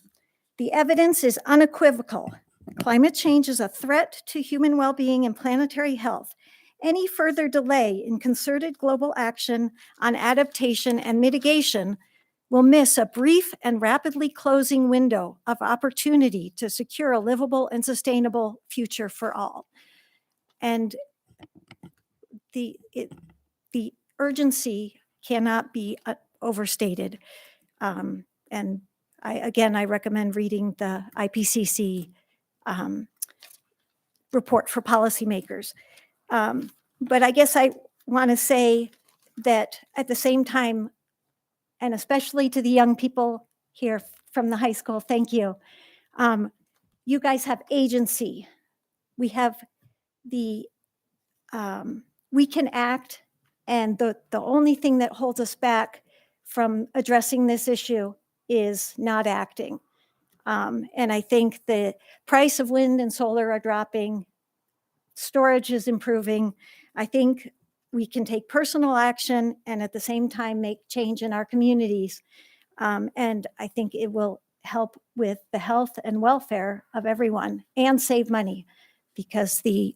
the evidence is unequivocal. Climate change is a threat to human well-being and planetary health. Any further delay in concerted global action on adaptation and mitigation will miss a brief and rapidly closing window of opportunity to secure a livable and sustainable future for all. And the urgency cannot be overstated. And I recommend reading the IPCC report for policymakers. But I guess I want to say that at the same time, and especially to the young people here from the high school, thank you. You guys have agency. We have we can act, and the only thing that holds us back from addressing this issue is not acting. And I think the price of wind and solar are dropping. Storage is improving. I think we can take personal action and at the same time make change in our communities. And I think it will help with the health and welfare of everyone and save money, because the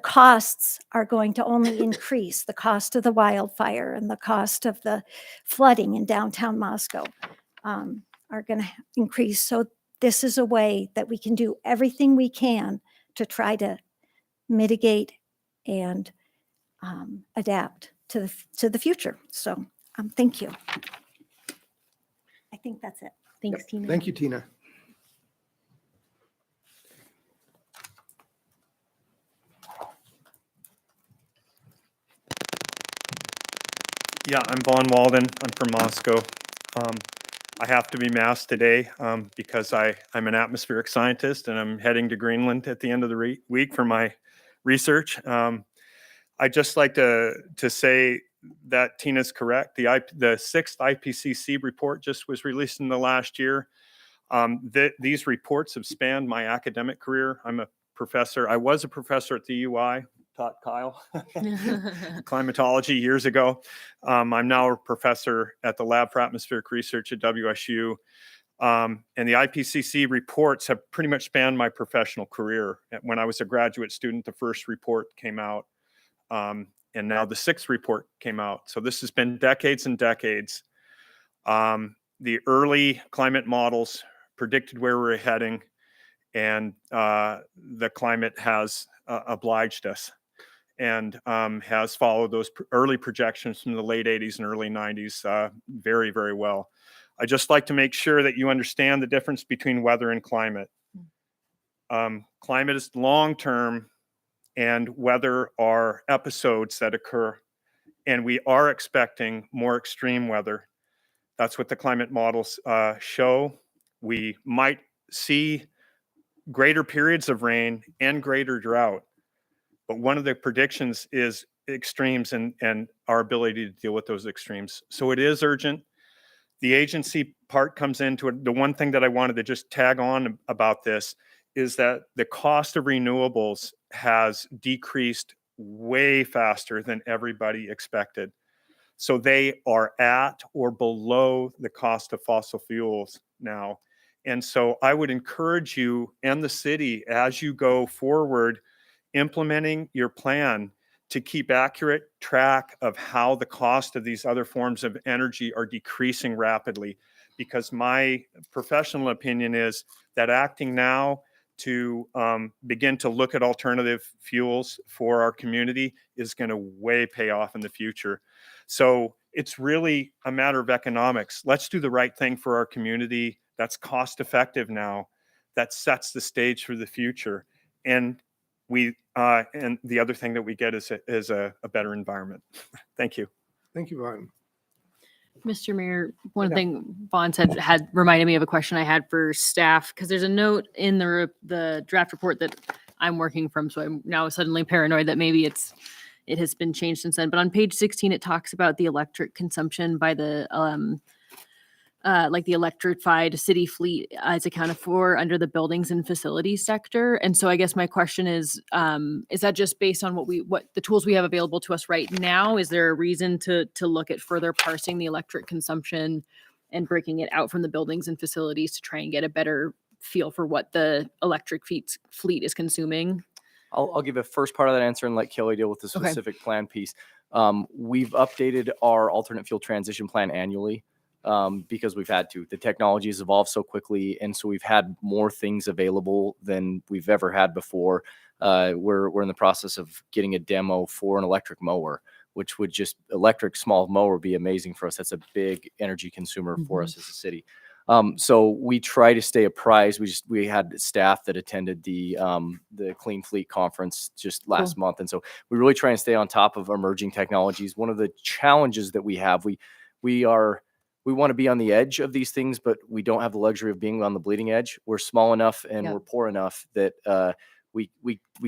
costs are going to only increase. The cost of the wildfire and the cost of the flooding in downtown Moscow are going to increase. So this is a way that we can do everything we can to try to mitigate and adapt to the future. So thank you. I think that's it. Thanks, Tina. Thank you, Tina. Yeah, I'm Vaughn Walden. I'm from Moscow. I have to be masked today because I'm an atmospheric scientist and I'm heading to Greenland at the end of the week for my research. I'd just like to say that Tina's correct. The sixth IPCC report just was released in the last year. These reports have spanned my academic career. I'm a professor. I was a professor at the UI, taught Kyle climatology years ago. I'm now a professor at the Lab for Atmospheric Research at WSU. And the IPCC reports have pretty much spanned my professional career. When I was a graduate student, the first report came out. And now the sixth report came out. So this has been decades and decades. The early climate models predicted where we're heading, and the climate has obliged us and has followed those early projections from the late 80s and early 90s very, very well. I just like to make sure that you understand the difference between weather and climate. Climate is long-term, and weather are episodes that occur. And we are expecting more extreme weather. That's what the climate models show. We might see greater periods of rain and greater drought. But one of the predictions is extremes and our ability to deal with those extremes. So it is urgent. The agency part comes into it. The one thing that I wanted to just tag on about this is that the cost of renewables has decreased way faster than everybody expected. So they are at or below the cost of fossil fuels now. And so I would encourage you and the city, as you go forward, implementing your plan, to keep accurate track of how the cost of these other forms of energy are decreasing rapidly. Because my professional opinion is that acting now to begin to look at alternative fuels for our community is going to way pay off in the future. So it's really a matter of economics. Let's do the right thing for our community. That's cost effective now. That sets the stage for the future. And and the other thing that we get is a better environment. Thank you. Thank you, Vaughn. Mr. Mayor, one thing Vaughn said had reminded me of a question I had for staff, because there's a note in the draft report that I'm working from, so I'm now suddenly paranoid that maybe it's it has been changed since then. But on page 16, it talks about the electric consumption by the like the electrified city fleet is accounted for under the buildings and facilities sector. And so I guess my question is that just based on what the tools we have available to us right now? Is there a reason to look at further parsing the electric consumption and breaking it out from the buildings and facilities to try and get a better feel for what the electric fleet is consuming? I'll give a first part of that answer and let Kelly deal with the Okay. specific plan piece. We've updated our alternate fuel transition plan annually because we've had to. The technology has evolved so quickly, and so we've had more things available than we've ever had before. We're in the process of getting a demo for an electric mower, which would just electric small mower would be amazing for us. That's a big energy consumer for us as a city. So we try to stay apprised. We had staff that attended the Clean Fleet Conference just last month. And so we really try and stay on top of emerging technologies. One of the challenges that we have, we want to be on the edge of these things, but we don't have the luxury of being on the bleeding edge. We're small enough and we're poor enough that we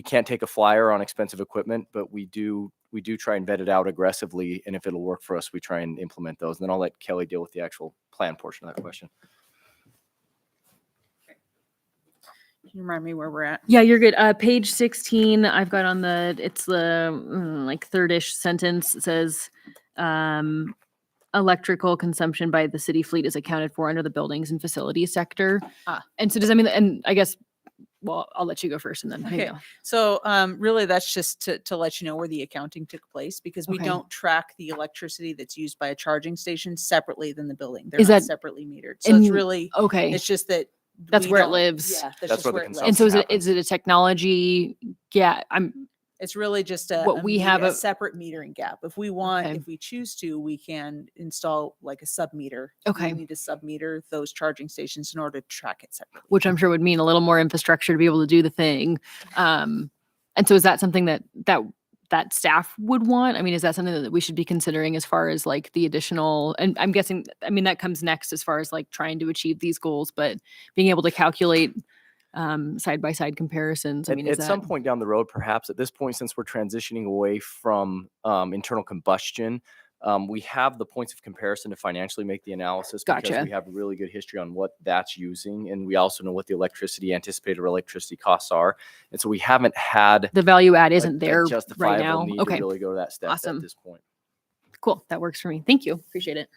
can't take a flyer on expensive equipment, but we do try and vet it out aggressively. And if it'll work for us, we try and implement those. And then I'll let Kelly deal with the actual plan portion of that question. Can you remind me where we're at? Yeah, you're good. Page 16, I've got on it's the like third-ish sentence. It says, electrical consumption by the city fleet is accounted for under the buildings and facilities sector. And so does that mean that, and I guess, well, I'll let you go first and then. Okay. So really that's just to let you know where the accounting took place, because we Okay. don't track the electricity that's used by a charging station separately than the building. They're Is not that- separately metered. So it's really, okay? it's just that That's we where it don't- lives. Yeah, That's just where the where it lives. And so is happens. it a technology? Yeah, It's really just a, What we have a a- separate metering gap. If we want, Okay. if we choose to, we can install like a sub meter. Okay. We need to sub meter those charging stations in order to track it separately. which I'm sure would mean a little more infrastructure to be able to do the thing. And so is that something that staff would want? I mean, is that something that we should be considering as far as like the additional, and I'm guessing, I mean, that comes next as far as like trying to achieve these goals, but being able to calculate side by side comparisons. I mean, is At some that point down the road, perhaps at this point, since we're transitioning away from internal combustion, we have the points of comparison to financially make the analysis because Gotcha. we have a really good history on what that's using. And we also know what the anticipated electricity costs are. And so we haven't had the value add a isn't there right justifiable now? need Okay, to really go to that step Awesome. at this point. cool. That works for me. Thank you. Appreciate it.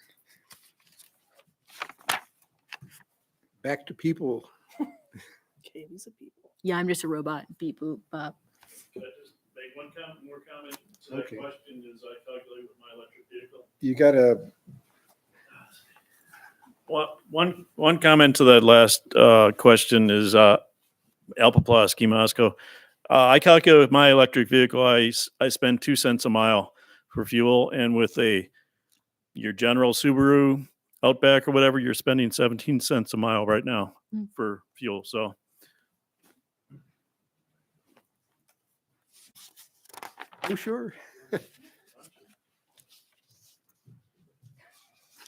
Back to people. Yeah, I'm just a robot. Beep, boop, bop. Can I just make one more comment to Okay. that question as I calculate with my electric vehicle? You got to, One comment to that last question is Papasky, Moscow. I calculate with my electric vehicle, I spend 2 cents a mile for fuel, and with your general Subaru Outback or whatever, you're spending 17 cents a mile right now for fuel. So oh, sure.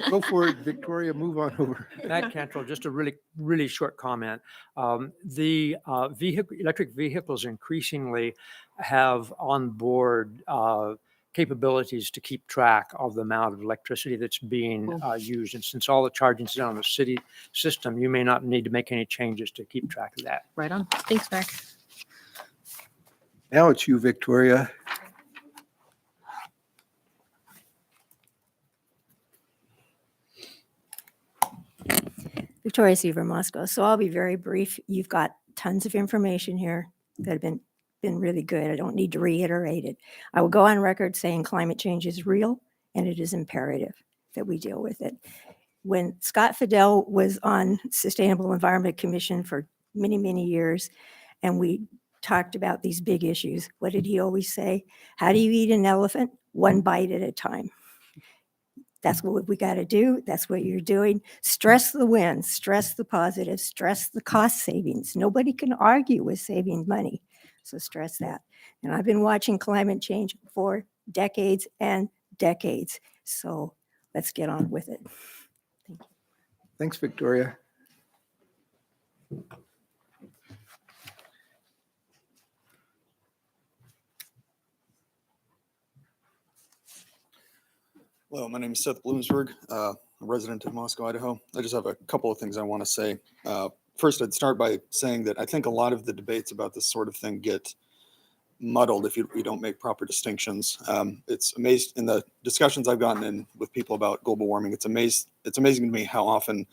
Go for it, Victoria. Move on over. Matt Cantrell, just a really short comment. The electric vehicles increasingly have on board capabilities to keep track of the amount of electricity that's being used. And since all the charging is done on the city system, you may not need to make any changes to keep track of that. Right on. Thanks, Mac. Now it's you, Victoria. Victoria Seaver, Moscow. So I'll be very brief. You've got tons of information here that have been really good. I don't need to reiterate it. I will go on record saying climate change is real and it is imperative that we deal with it. When Scott Fidel was on Sustainable Environment Commission for many, many years, and we talked about these big issues, what did he always say? How do you eat an elephant? One bite at a time. That's what we got to do. That's what you're doing. Stress the wins, stress the positives, stress the cost savings. Nobody can argue with saving money. So stress that. And I've been watching climate change for decades and decades. So let's get on with it. Thank you. Thanks, Victoria. Hello, my name is Seth Bloomsburg, a resident of Moscow, Idaho. I just have a couple of things I want to say. First, I'd start by saying that I think a lot of the debates about this sort of thing get muddled if we don't make proper distinctions. It's amazing in the discussions I've gotten in with people about global warming. It's amazing to me how often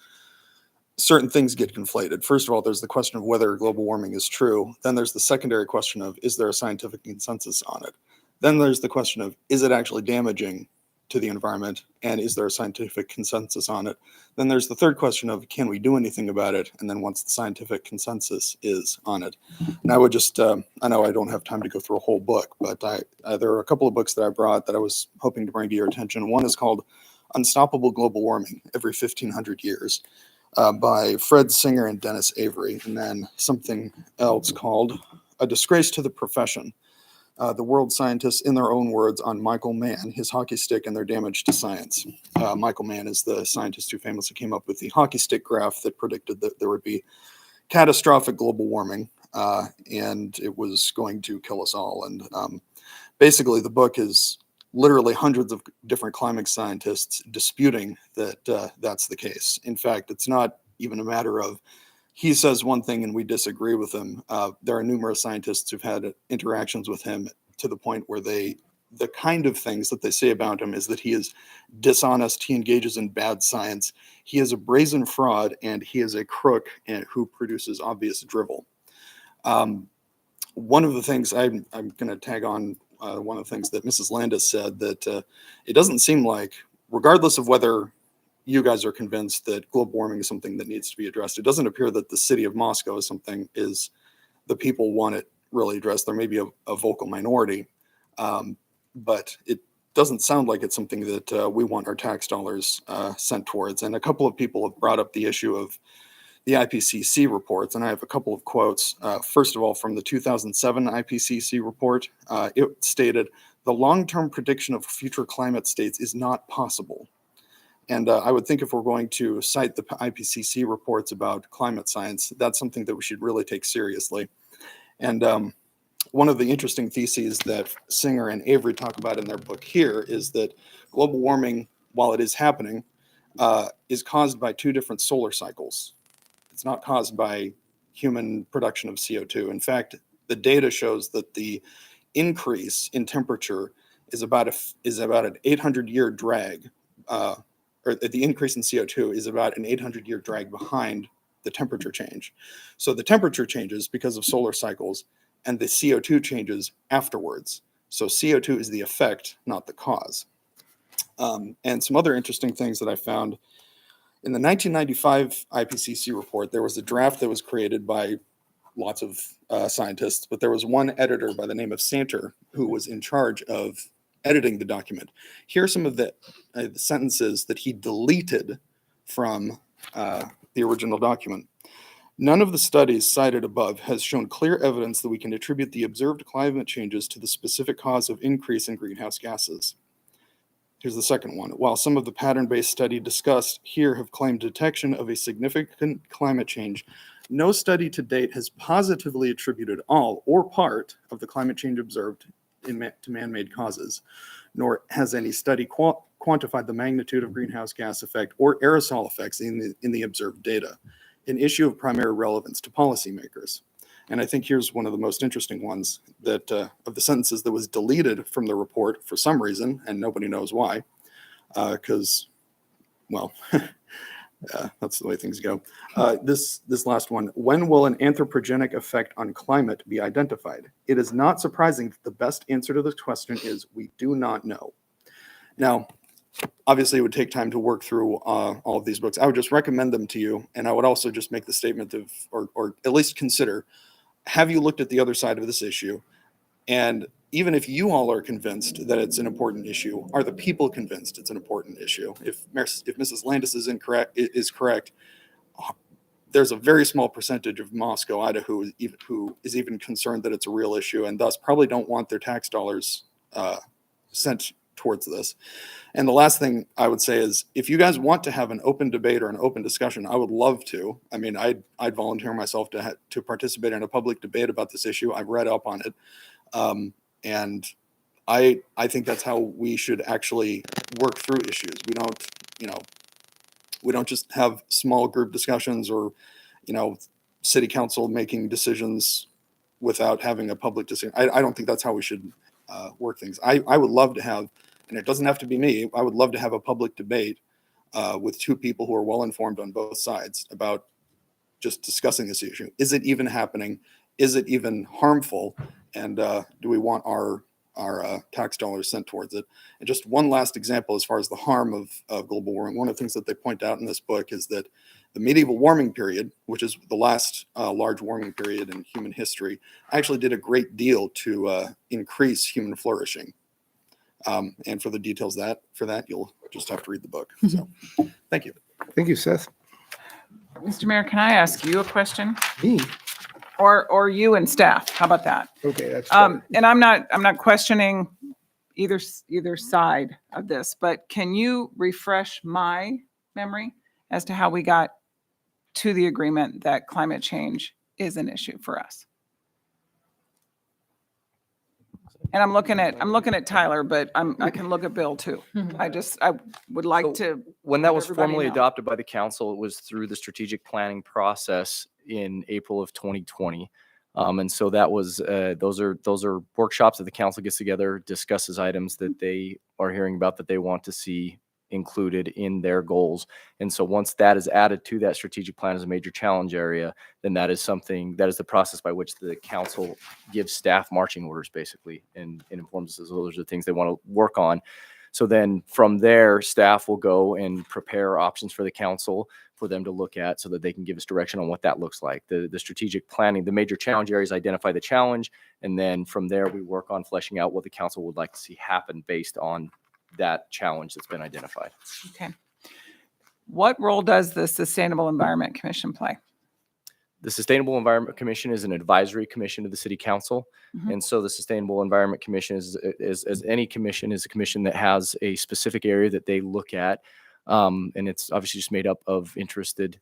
certain things get conflated. First of all, there's the question of whether global warming is true. Then there's the secondary question of, is there a scientific consensus on it? Then there's the question of, is it actually damaging to the environment? And is there a scientific consensus on it? Then there's the third question of, can we do anything about it? And then once the scientific consensus is on it. And I would just, I know I don't have time to go through a whole book, but there are a couple of books that I brought that I was hoping to bring to your attention. One is called Unstoppable Global Warming, Every 1500 Years. By Fred Singer and Dennis Avery, and then something else called A Disgrace to the Profession, the world scientists in their own words on Michael Mann, his hockey stick, and their damage to science. Michael Mann is the scientist who famously came up with the hockey stick graph that predicted that there would be catastrophic global warming, and it was going to kill us all. And basically, the book is literally hundreds of different climate scientists disputing that that's the case. In fact, it's not even a matter of he says one thing and we disagree with him. There are numerous scientists who've had interactions with him to the point where the kind of things that they say about him is that he is dishonest, he engages in bad science, he is a brazen fraud, and he is a crook who produces obvious drivel. One of the things I'm going to tag on, one of the things that Mrs. Landis said, that it doesn't seem like, regardless of whether you guys are convinced that global warming is something that needs to be addressed, it doesn't appear that the city of Moscow is the people want it really addressed. There may be a vocal minority, but it doesn't sound like it's something that we want our tax dollars sent towards. And a couple of people have brought up the issue of the IPCC reports, and I have a couple of quotes. First of all, from the 2007 IPCC report, it stated, "The long-term prediction of future climate states is not possible." And I would think if we're going to cite the IPCC reports about climate science, that's something that we should really take seriously. And one of the interesting theses that Singer and Avery talk about in their book here is that global warming, while it is happening, is caused by two different solar cycles. It's not caused by human production of CO2. In fact, the data shows that the increase in temperature is about an 800-year drag, or the increase in CO2 is about an 800-year drag behind the temperature change. So the temperature changes because of solar cycles, and the CO2 changes afterwards. So CO2 is the effect, not the cause. And some other interesting things that I found. In the 1995 IPCC report, there was a draft that was created by lots of scientists, but there was one editor by the name of Santer who was in charge of editing the document. Here are some of the sentences that he deleted from the original document. "None of the studies cited above has shown clear evidence that we can attribute the observed climate changes to the specific cause of increase in greenhouse gases." Here's the second one. "While some of the pattern-based study discussed here have claimed detection of a significant climate change, no study to date has positively attributed all or part of the climate change observed to man-made causes, nor has any study quantified the magnitude of greenhouse gas effect or aerosol effects in the observed data, an issue of primary relevance to policymakers." And I think here's one of the most interesting ones, that of the sentences that was deleted from the report for some reason, and nobody knows why, because, well, that's the way things go. This last one: "When will an anthropogenic effect on climate be identified? It is not surprising that the best answer to this question is we do not know." Now, obviously, it would take time to work through all of these books. I would just recommend them to you, and I would also just make the statement of, or at least consider, have you looked at the other side of this issue? And even if you all are convinced that it's an important issue, are the people convinced it's an important issue? If Mrs. Landis is correct, there's a very small percentage of Moscow, Idaho, who is even concerned that it's a real issue, and thus probably don't want their tax dollars sent towards this. And the last thing I would say is, if you guys want to have an open debate or an open discussion, I would love to. I mean, I'd volunteer myself to participate in a public debate about this issue. I've read up on it. And I think that's how we should actually work through issues. We don't, we don't just have small group discussions or, city council making decisions without having a public decision. I don't think that's how we should work things. I would love to have, and it doesn't have to be me, I would love to have a public debate with two people who are well informed on both sides about just discussing this issue. Is it even happening? Is it even harmful? And do we want our tax dollars sent towards it? And just one last example as far as the harm of global warming. One of the things that they point out in this book is that the medieval warming period, which is the last large warming period in human history, actually did a great deal to increase human flourishing. And for the details for that, you'll just have to read the book. So thank you. Thank you, Seth. Mr. Mayor, can I ask you a question? Me? Or you and staff? How about that? Okay, that's And I'm not questioning either side of this, but can you refresh my memory as to how we got to the agreement that climate change is an issue for us? And I'm looking at Tyler, but I can look at Bill too. I would like to. When that let was everybody formally know. adopted by the council, it was through the strategic planning process in April of 2020. And so that was, those are workshops that the council gets together, discusses items that they are hearing about that they want to see included in their goals. And so once that is added to that strategic plan as a major challenge area, then that is the process by which the council gives staff marching orders basically and informs us those are the things they want to work on. So then from there, staff will go and prepare options for the council for them to look at so that they can give us direction on what that looks like. The strategic planning, the major challenge areas identify the challenge. And then from there, we work on fleshing out what the council would like to see happen based on that challenge that's been identified. Okay. What role does the Sustainable Environment Commission play? The Sustainable Environment Commission is an advisory commission to the city council. Mhm. And so the Sustainable Environment Commission is as any commission is a commission that has a specific area that they look at. And it's obviously just made up of interested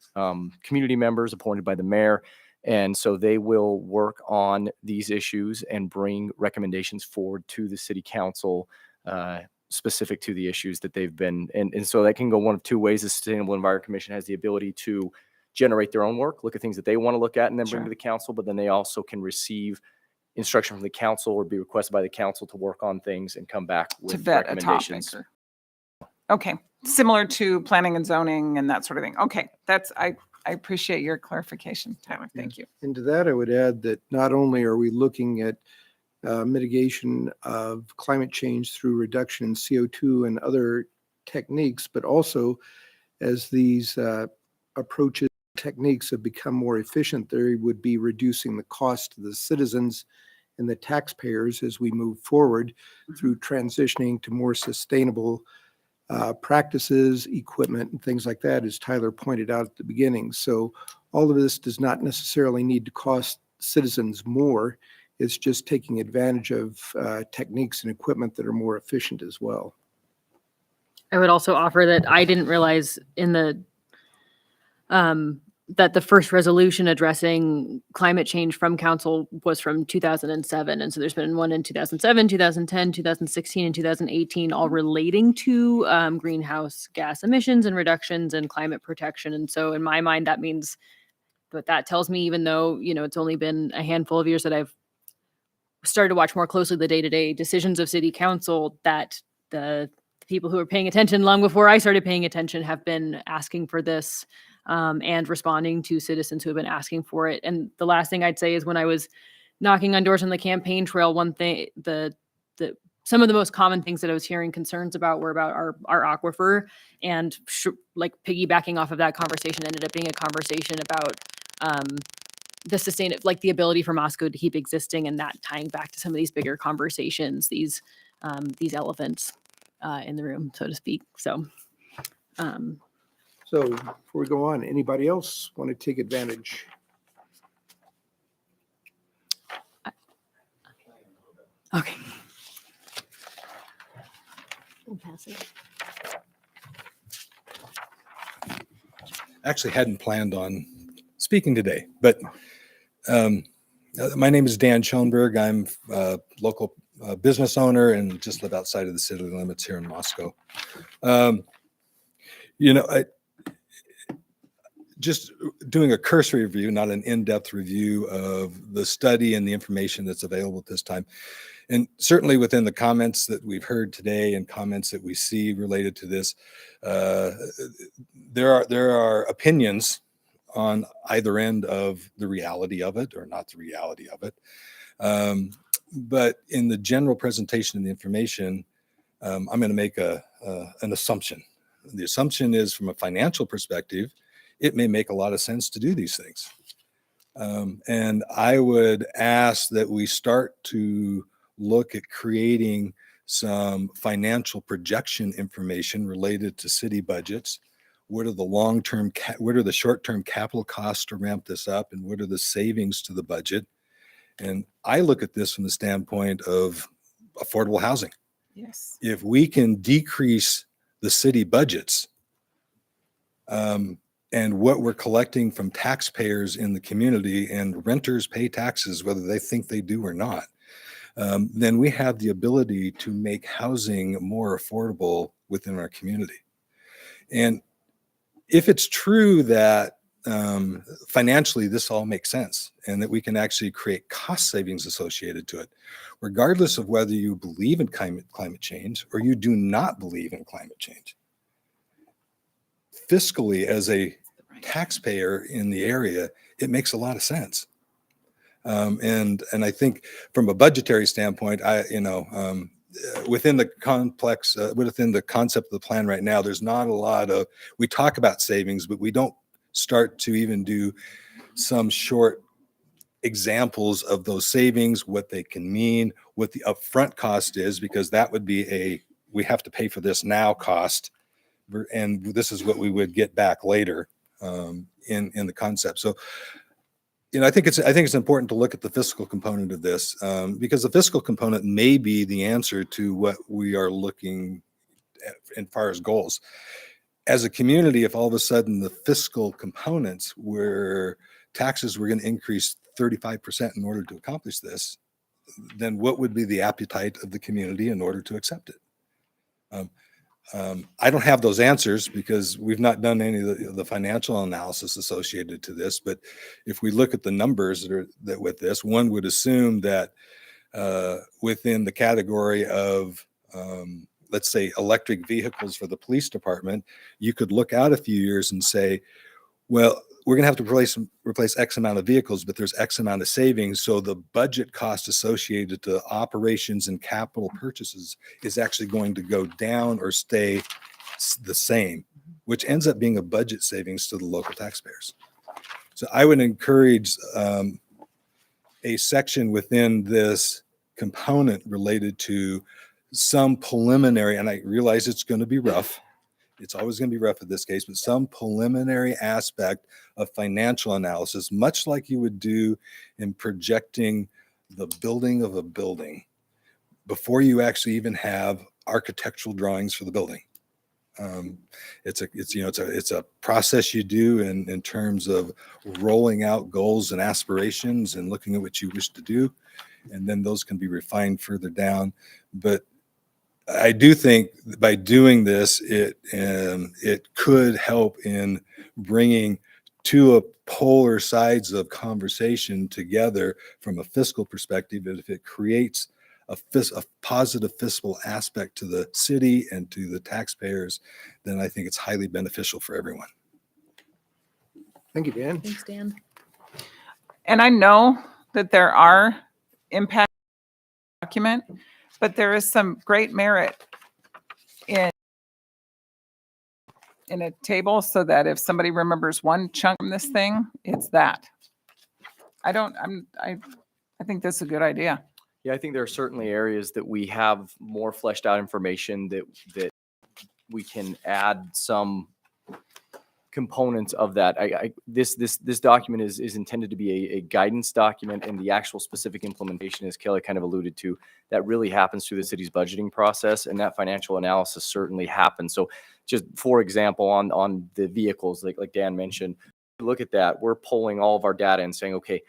community members appointed by the mayor. And so they will work on these issues and bring recommendations forward to the city council specific to the issues that they've been. And so that can go one of two ways. The Sustainable Environment Commission has the ability to generate their own work, look at things that they want to look at and then bring to the council, but then they also can receive instruction from the council or be requested by the council to work on things and come back To with vet a recommendations. topic. Okay, similar to planning and zoning and that sort of thing. Okay, I appreciate your clarification, Tyler. Thank you. And to that, I would add that not only are we looking at mitigation of climate change through reduction in CO2 and other techniques, but also as these approaches, techniques have become more efficient, they would be reducing the cost to the citizens and the taxpayers as we move forward through transitioning to more sustainable practices, equipment, and things like that, as Tyler pointed out at the beginning. So all of this does not necessarily need to cost citizens more. It's just taking advantage of techniques and equipment that are more efficient as well. I would also offer that I didn't realize in the that the first resolution addressing climate change from council was from 2007. And so there's been one in 2007, 2010, 2016, and 2018, all relating to greenhouse gas emissions and reductions and climate protection. And so in my mind, that means what that tells me, even though, it's only been a handful of years that I've started to watch more closely the day-to-day decisions of city council, that the people who are paying attention long before I started paying attention have been asking for this and responding to citizens who have been asking for it. And the last thing I'd say is when I was knocking on doors on the campaign trail, one thing, some of the most common things that I was hearing concerns about were about our aquifer, and like piggybacking off of that conversation ended up being a conversation about the ability for Moscow to keep existing, and that tying back to some of these bigger conversations, these elephants in the room, so to speak. So before we go on, anybody else want to take advantage? Okay. We'll pass it. Actually hadn't planned on speaking today, but my name is Dan Schoenberg. I'm a local a business owner and just live outside of the city limits here in Moscow. Just doing a cursory review, not an in-depth review of the study and the information that's available at this time. And certainly within the comments that we've heard today and comments that we see related to this, there are opinions on either end of the reality of it or not the reality of it. But in the general presentation of the information, I'm going to make an assumption. The assumption is, from a financial perspective, it may make a lot of sense to do these things. And I would ask that we start to look at creating some financial projection information related to city budgets. What are the what are the short-term capital costs to ramp this up, and what are the savings to the budget? And I look at this from the standpoint of affordable housing. Yes. If we can decrease the city budgets and what we're collecting from taxpayers in the community, and renters pay taxes whether they think they do or not, then we have the ability to make housing more affordable within our community. And if it's true that financially this all makes sense and that we can actually create cost savings associated to it, regardless of whether you believe in climate change or you do not believe in climate change, fiscally, as a taxpayer in the area, it makes a lot of sense. And I think from a budgetary standpoint, within the complex, within the concept of the plan right now, there's not a lot of, we talk about savings, but we don't start to even do some short examples of those savings, what they can mean, what the upfront cost is, because that would be we have to pay for this now cost. And this is what we would get back later in the concept. So, I think it's important to look at the fiscal component of this, because the fiscal component may be the answer to what we are looking at as far as goals. As a community, if all of a sudden the fiscal components were taxes were going to increase 35% in order to accomplish this, then what would be the appetite of the community in order to accept it? I don't have those answers because we've not done any of the financial analysis associated to this. But if we look at the numbers that with this, one would assume that within the category of, let's say, electric vehicles for the police department, you could look out a few years and say, well, we're going to have to replace X amount of vehicles, but there's X amount of savings. So the budget cost associated to operations and capital purchases is actually going to go down or stay the same, which ends up being a budget savings to the local taxpayers. So I would encourage a section within this component related to some preliminary, and I realize it's going to be rough. It's always going to be rough in this case, but some preliminary aspect of financial analysis, much like you would do in projecting the building of a building before you actually even have architectural drawings for the building. It's a process you do in terms of rolling out goals and aspirations and looking at what you wish to do, and then those can be refined further down. But I do think by doing this, it could help in bringing two polar sides of conversation together from a fiscal perspective. And if it creates a positive fiscal aspect to the city and to the taxpayers, then I think it's highly beneficial for everyone. Thank you, Dan. Thanks, Dan. And I know that there are impact document, but there is some great merit in a table so that if somebody remembers one chunk from this thing, it's that. I think that's a good idea. Yeah, I think there are certainly areas that we have more fleshed out information that we can add some components of that. This document is intended to be a guidance document, and the actual specific implementation, as Kelly kind of alluded to, that really happens through the city's budgeting process, and that financial analysis certainly happens. So just for example, on the vehicles, like Dan mentioned, look at that. We're pulling all of our data and saying, okay,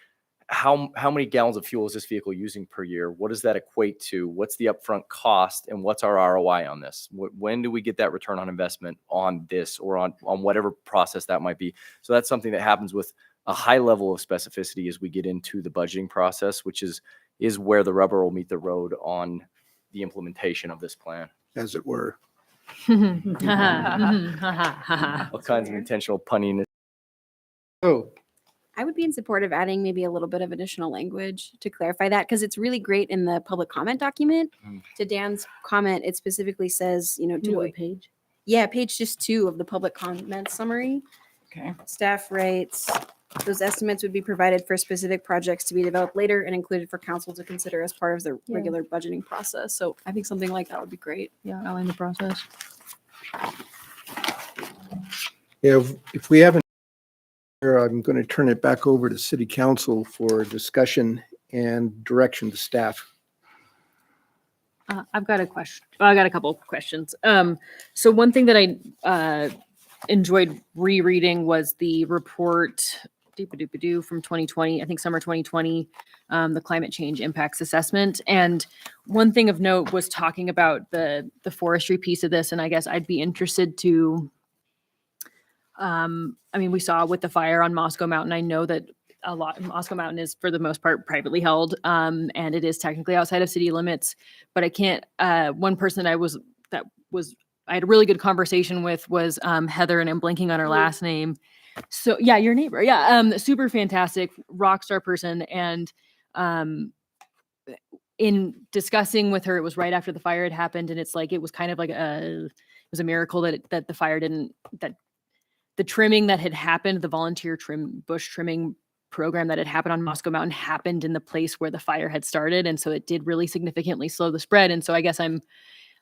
how many gallons of fuel is this vehicle using per year? What does that equate to? What's the upfront cost, and what's our ROI on this? When do we get that return on investment on this, or on whatever process that might be? So that's something that happens with a high level of specificity as we get into the budgeting process, which is where the rubber will meet the road on the implementation of this plan. As it were. All kinds of intentional punning. Oh, I would be in support of adding maybe a little bit of additional language to clarify that, because it's really great in the public comment document. To Dan's comment, it specifically says, you know, to what page? Yeah, page just 2 of the public comment summary. Okay. Staff writes, those estimates would be provided for specific projects to be developed later and included for council to consider as part of the Yeah. regular budgeting process. So I think something like that would be great. Yeah, outline the process. yeah, if we haven't, I'm going to turn it back over to city council for discussion and direction to staff. I've got a question. I got a couple of questions. So one thing that I enjoyed rereading was the report from 2020, I think summer 2020, the climate change impacts assessment. And one thing of note was talking about the forestry piece of this. And I guess I'd be interested to, I mean, we saw with the fire on Moscow Mountain, I know that Moscow Mountain is for the most part privately held, and it is technically outside of city limits, but I can't, one person I had a really good conversation with was Heather, and I'm blanking on her last name. So yeah, your neighbor. Yeah. Super fantastic rock star person. And in discussing with her, it was right after the fire had happened. And it's like, it was kind of like it was a miracle that the fire that the trimming that had happened, the volunteer bush trimming program that had happened on Moscow Mountain happened in the place where the fire had started. And so it did really significantly slow the spread. And so I guess I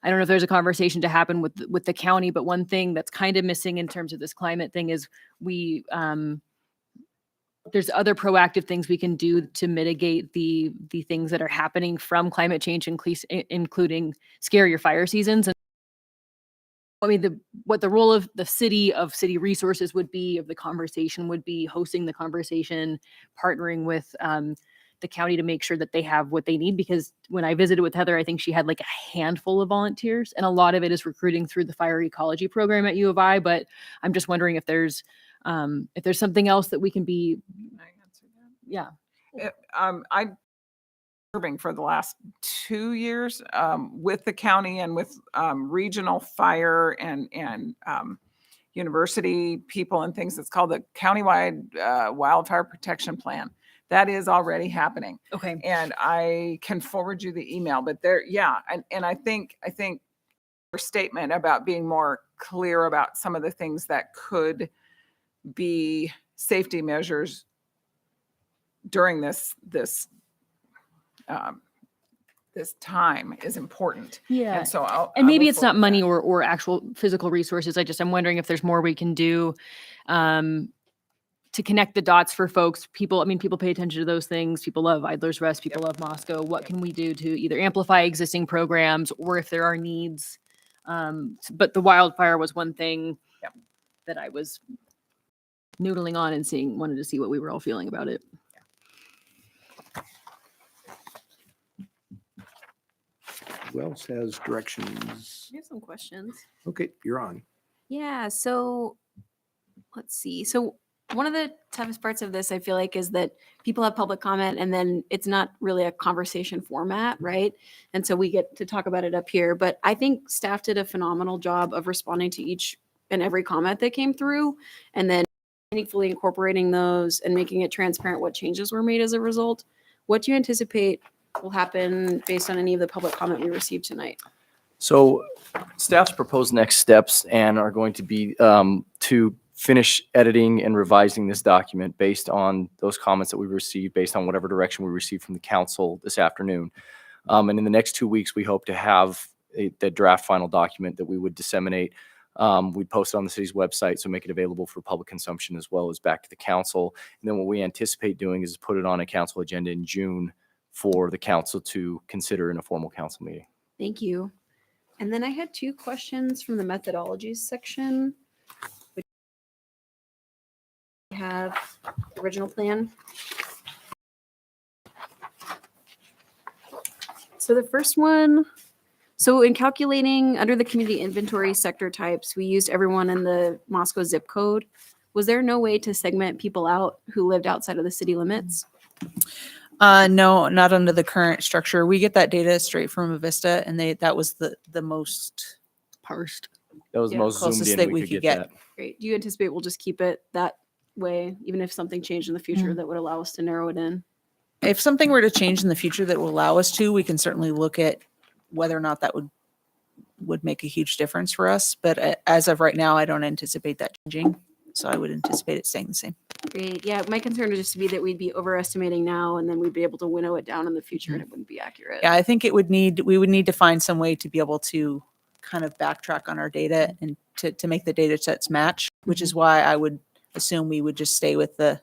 don't know if there's a conversation to happen with the county, but one thing that's kind of missing in terms of this climate thing is there's other proactive things we can do to mitigate the things that are happening from climate change, including scarier fire seasons. And I mean, what the role of the city resources would be, of the conversation would be hosting the conversation, partnering with the county to make sure that they have what they need. Because when I visited with Heather, I think she had like a handful of volunteers, and a lot of it is recruiting through the fire ecology program at U of I. But I'm just wondering if there's something else that we can be. Yeah. I'm serving for the last 2 years with the county and with regional fire and university people and things. It's called the Countywide Wildfire Protection Plan. That is already happening. Okay. And I can forward you the email, but there, yeah. And I think your statement about being more clear about some of the things that could be safety measures during this time is important. Yeah. And so maybe it's not money or actual physical resources. I'm wondering if there's more we can do to connect the dots for folks. People pay attention to those things. People love Idler's Rest. People love Moscow. What can we do to either amplify existing programs, or if there are needs? But the wildfire was one thing that I was noodling on and wanted to see what we were all feeling about it. Who else has directions? I have some questions. Okay, you're on. Yeah, so let's see. So one of the toughest parts of this, I feel like, is that people have public comment and then it's not really a conversation format, right? And so we get to talk about it up here. But I think staff did a phenomenal job of responding to each and every comment that came through, and then meaningfully incorporating those and making it transparent what changes were made as a result. What do you anticipate will happen based on any of the public comment we received tonight? So staff's proposed next steps and are going to be to finish editing and revising this document based on those comments that we received, based on whatever direction we received from the council this afternoon. And in the next 2 weeks, we hope to have the draft final document that we would disseminate. We'd post it on the city's website, so make it available for public consumption as well as back to the council. And then what we anticipate doing is put it on a council agenda in June for the council to consider in a formal council meeting. Thank you. And then I had 2 questions from the methodologies section. We have the original plan. So the first one, so in calculating under the community inventory sector types, we used everyone in the Moscow zip code. Was there no way to segment people out who lived outside of the city limits? No, not under the current structure. We get that data straight from Avista, and that was the most parsed. That was the most zoomed closest in that we we could could get get. that. Great. Do you anticipate we'll just keep it that way, even if something changed in the future that would allow us to narrow it in? If something were to change in the future that will allow us to, we can certainly look at whether or not that would make a huge difference for us. But as of right now, I don't anticipate that changing. So I would anticipate it staying the same. Great. Yeah, my concern would just be that we'd be overestimating now, and then we'd be able to winnow it down in the future, and it wouldn't be accurate. Yeah, I think we would need to find some way to be able to kind of backtrack on our data and to make the data sets match, which is why I would assume we would just stay with the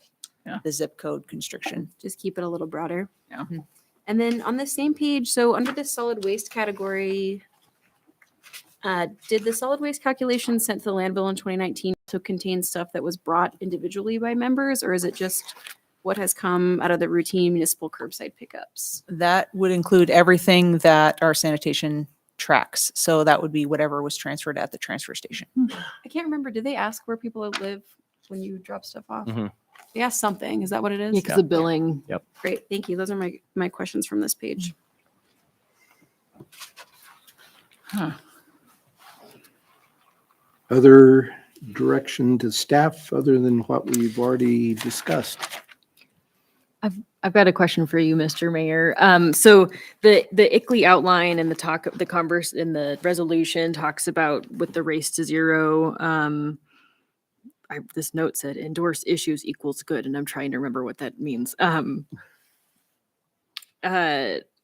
zip code constriction. Just keep it a little broader. Yeah. And then on the same page, so under the solid waste category, did the solid waste calculation sent to the landfill in 2019 to contain stuff that was brought individually by members, or is it just what has come out of the routine municipal curbside pickups? That would include everything that our sanitation tracks. So that would be whatever was transferred at the transfer station. I can't remember. Did they ask where people live when you drop stuff off? Mhm. They asked something. Is that what it is? Yeah, because the billing. Yep. Great. Thank you. Those are my questions from this page. Other direction to staff other than what we've already discussed? I've got a question for you, Mr. Mayor. So the ICLEI outline and the converse in the resolution talks about with the race to zero. This note said endorse issues equals good, and I'm trying to remember what that means.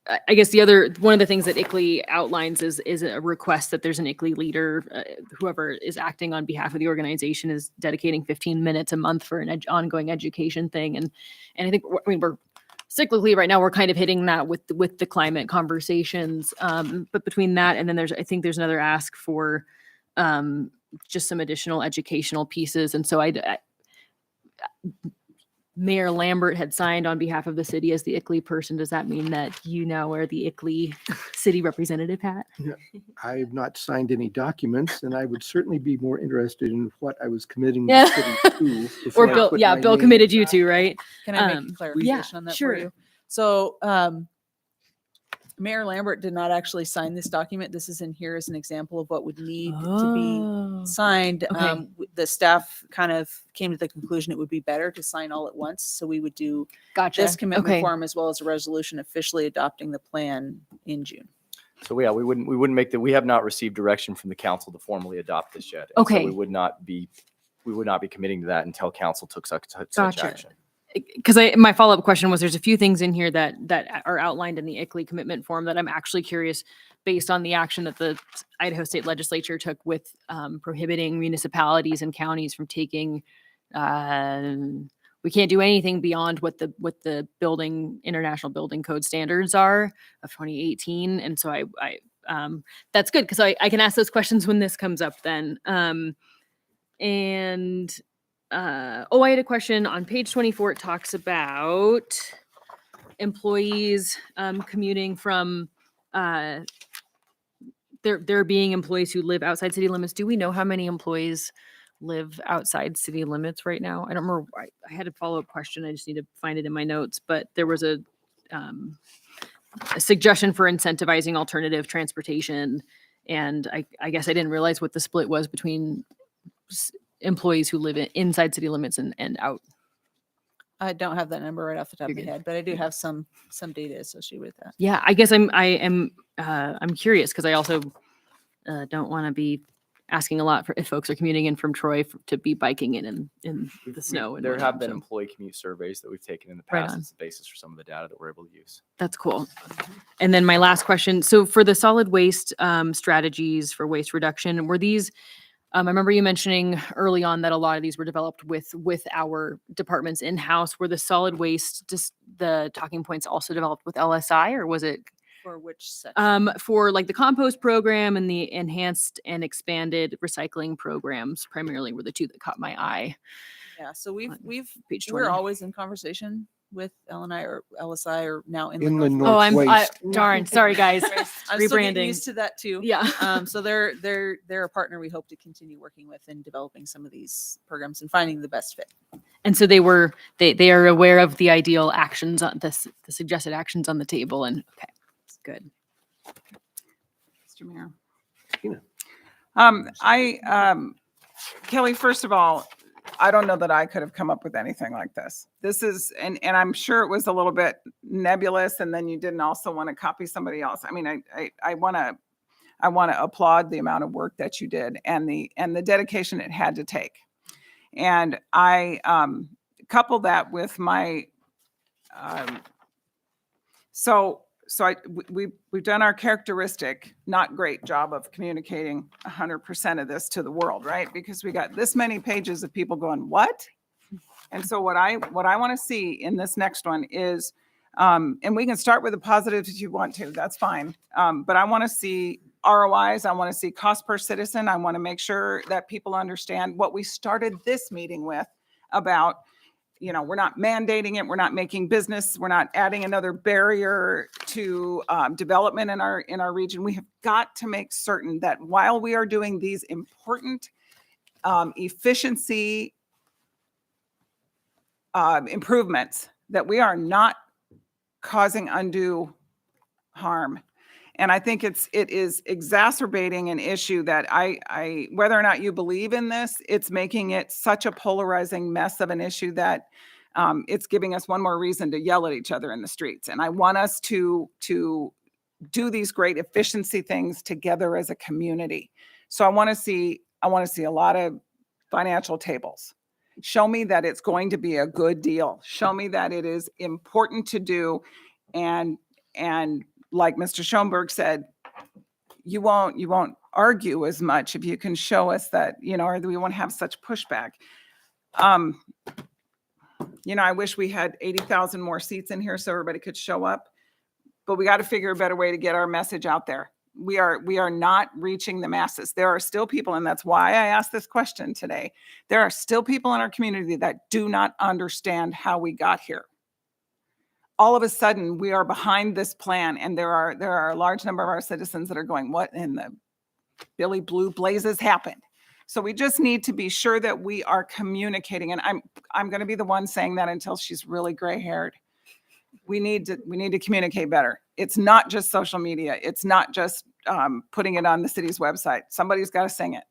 I guess one of the things that ICLEI outlines is a request that there's an ICLEI leader, whoever is acting on behalf of the organization is dedicating 15 minutes a month for an ongoing education thing. And I think, we're cyclically right now, we're kind of hitting that with the climate conversations. But between that and then I think there's another ask for just some additional educational pieces. And so Mayor Lambert had signed on behalf of the city as the ICLEI person. Does that mean that you now are the ICLEI city representative hat? I have not signed any documents, and I would certainly be more interested in what I was committing the city to. before Or I Bill, put yeah, my Bill name- committed you to, right? Can I make a clarification on that sure. for you? So Mayor Lambert did not actually sign this document. This is in here as an example of what would need to be signed. Okay. The staff kind of came to the conclusion it would be better to sign all at once. So we would do Gotcha. this commitment Okay. form as well as a resolution officially adopting the plan in June. So yeah, we wouldn't make we have not received direction from the council to formally adopt this yet. And so Okay. we would not be committing to that until council took such Gotcha. action. Because my follow-up question was, there's a few things in here that are outlined in the ICLEI commitment form that I'm actually curious, based on the action that the Idaho State Legislature took with prohibiting municipalities and counties from taking, we can't do anything beyond what the International Building Code standards are of 2018. And so I that's good, because I can ask those questions when this comes up then. I had a question on page 24. It talks about employees commuting from there being employees who live outside city limits. Do we know how many employees live outside city limits right now? I don't remember. I had a follow-up question. I just need to find it in my notes, but there was a suggestion for incentivizing alternative transportation. And I guess I didn't realize what the split was between employees who live inside city limits and out. I don't have that number right off the top of my head, but I do have some data associated with that. Yeah, I guess I'm curious, because I also don't want to be asking a lot for if folks are commuting in from Troy to be biking in the snow. And There whatnot, have been so employee commute surveys that we've taken in the Right past on. as the basis for some of the data that we're able to use. That's cool. And then my last question. So for the solid waste strategies for waste reduction, were these, I remember you mentioning early on that a lot of these were developed with our departments in-house. Were the solid waste, just the talking points, also developed with LSI, or was it? For which section? For like the compost program and the enhanced and expanded recycling programs, primarily were the two that caught my eye. Yeah, so we're page 20. always in conversation with LNI or LSI or now in Inland Oh, Northwest. darn. Sorry, guys. I'm still getting Rebranding. used to that too. Yeah. So they're a partner we hope to continue working with in developing some of these programs and finding the best fit. And so they are aware of the ideal actions on the suggested actions on the table. And okay, it's good. Mr. Mayor. Tina. Kelly, first of all, I don't know that I could have come up with anything like this. This is, and I'm sure it was a little bit nebulous, and then you didn't also want to copy somebody else. I mean, I want to applaud the amount of work that you did and the dedication it had to take. And I couple that with my, we've done our characteristic, not great job of communicating 100% of this to the world, right? Because we got this many pages of people going, what? And so what I want to see in this next one is, and we can start with the positives if you want to, that's fine. But I want to see ROIs. I want to see cost per citizen. I want to make sure that people understand what we started this meeting with about, we're not mandating it. We're not making business. We're not adding another barrier to development in our region. We have got to make certain that while we are doing these important efficiency improvements, that we are not causing undue harm. And I think it is exacerbating an issue that I whether or not you believe in this, it's making it such a polarizing mess of an issue that it's giving us one more reason to yell at each other in the streets. And I want us to do these great efficiency things together as a community. So I want to see a lot of financial tables. Show me that it's going to be a good deal. Show me that it is important to do. And like Mr. Schoenberg said, you won't argue as much if you can show us that, or we won't have such pushback. I wish we had 80,000 more seats in here so everybody could show up, but we got to figure a better way to get our message out there. We are not reaching the masses. There are still people, and that's why I asked this question today. There are still people in our community that do not understand how we got here. All of a sudden, we are behind this plan, and there are a large number of our citizens that are going, what in the Billy Blue Blazes happened? So we just need to be sure that we are communicating, and I'm going to be the one saying that until she's really gray-haired. We need to communicate better. It's not just social media. It's not just putting it on the city's website. Somebody's got to sing it.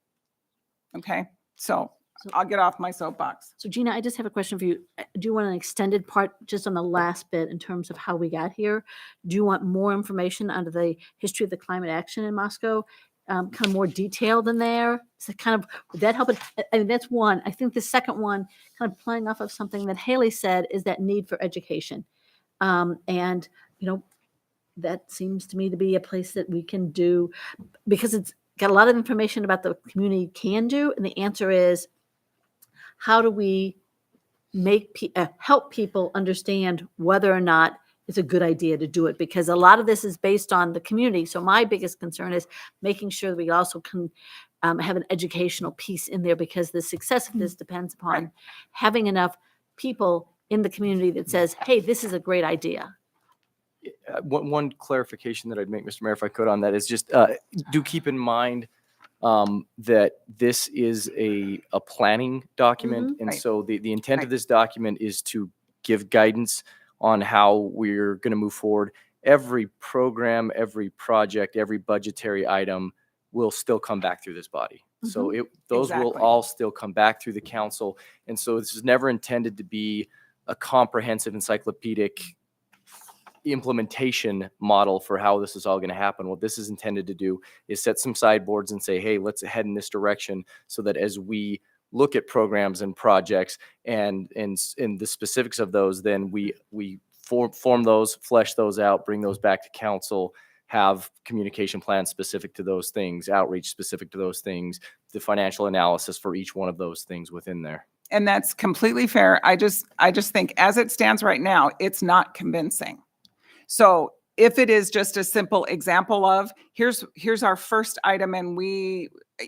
Okay, so I'll get off my soapbox. So Gina, I just have a question for you. Do you want an extended part just on the last bit in terms of how we got here? Do you want more information under the history of the climate action in Moscow? Kind of more detailed in there? Is it kind of, would that help? I mean, that's one. I think the second one, kind of playing off of something that Haley said, is that need for education. And, that seems to me to be a place that we can do, because it's got a lot of information about the community can do. And the answer is, how do we help people understand whether or not it's a good idea to do it? Because a lot of this is based on the community. So my biggest concern is making sure that we also can have an educational piece in there, because the success of this depends upon having enough people in the community that says, hey, this is a great idea. One clarification that I'd make, Mr. Mayor, if I could, on that is just do keep in mind that this is a planning document. And so the intent of this document is to give guidance on how we're going to move forward. Every program, every project, every budgetary item will still come back through this body. So those will all still come back through the council. And so this is never intended to be a comprehensive encyclopedic implementation model for how this is all going to happen. What this is intended to do is set some sideboards and say, hey, let's head in this direction, so that as we look at programs and projects and the specifics of those, then we form those, flesh those out, bring those back to council, have communication plans specific to those things, outreach specific to those things, the financial analysis for each one of those things within there. And that's completely fair. I just think as it stands right now, it's not convincing. So if it is just a simple example of here's our first item, and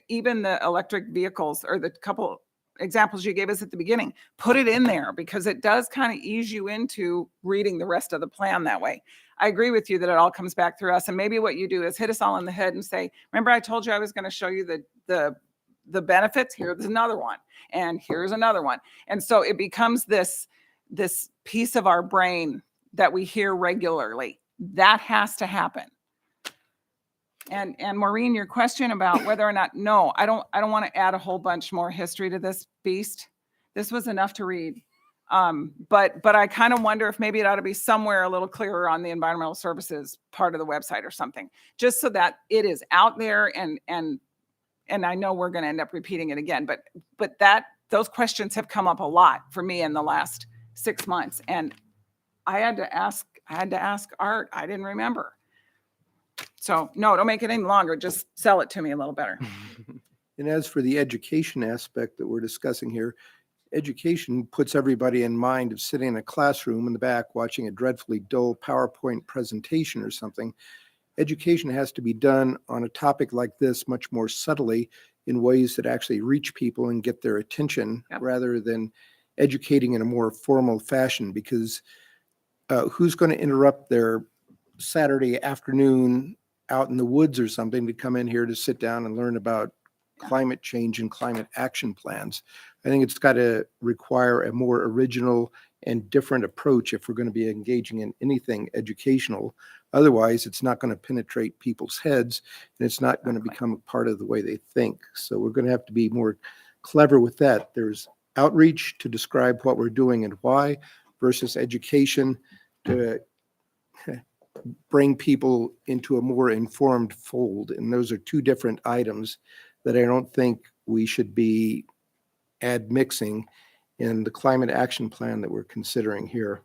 even the electric vehicles, or the couple examples you gave us at the beginning, put it in there because it does kind of ease you into reading the rest of the plan that way. I agree with you that it all comes back through us. And maybe what you do is hit us all in the head and say, remember I told you I was going to show you the benefits? Here's another one. And here's another one. And so it becomes this piece of our brain that we hear regularly. That has to happen. And Maureen, your question about whether or not, no, I don't want to add a whole bunch more history to this beast. This was enough to read. But I kind of wonder if maybe it ought to be somewhere a little clearer on the environmental services part of the website or something, just so that it is out there. And I know we're going to end up repeating it again, but those questions have come up a lot for me in the last 6 months. And I had to ask Art. I didn't remember. So no, don't make it any longer. Just sell it to me a little better. And as for the education aspect that we're discussing here, education puts everybody in mind of sitting in a classroom in the back watching a dreadfully dull PowerPoint presentation or something. Education has to be done on a topic like this much more subtly in ways that actually reach people and get their attention rather than educating in a more formal fashion, because who's going to interrupt their Saturday afternoon out in the woods or something to come in here to sit down and learn about climate change and climate action plans? I think it's got to require a more original and different approach if we're going to be engaging in anything educational. Otherwise, it's not going to penetrate people's heads and it's not going to become a part of the way they think. So we're going to have to be more clever with that. There's outreach to describe what we're doing and why versus education to bring people into a more informed fold. And those are two different items that I don't think we should be admixing in the climate action plan that we're considering here.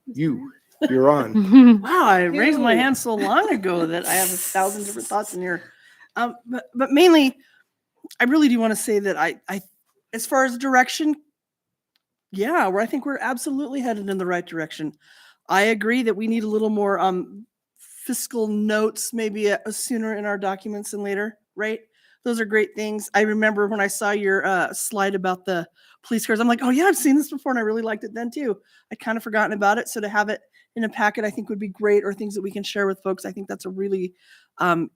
You're on. Wow, I raised my hand so long ago that I have 1,000 different thoughts in here. But mainly, I really do want to say that I as far as direction, I think we're absolutely headed in the right direction. I agree that we need a little more fiscal notes, maybe sooner in our documents than later, right? Those are great things. I remember when I saw your slide about the police cars, I'm like, oh yeah, I've seen this before and I really liked it then too. I'd kind of forgotten about it. So to have it in a packet, I think would be great, or things that we can share with folks. I think that's a really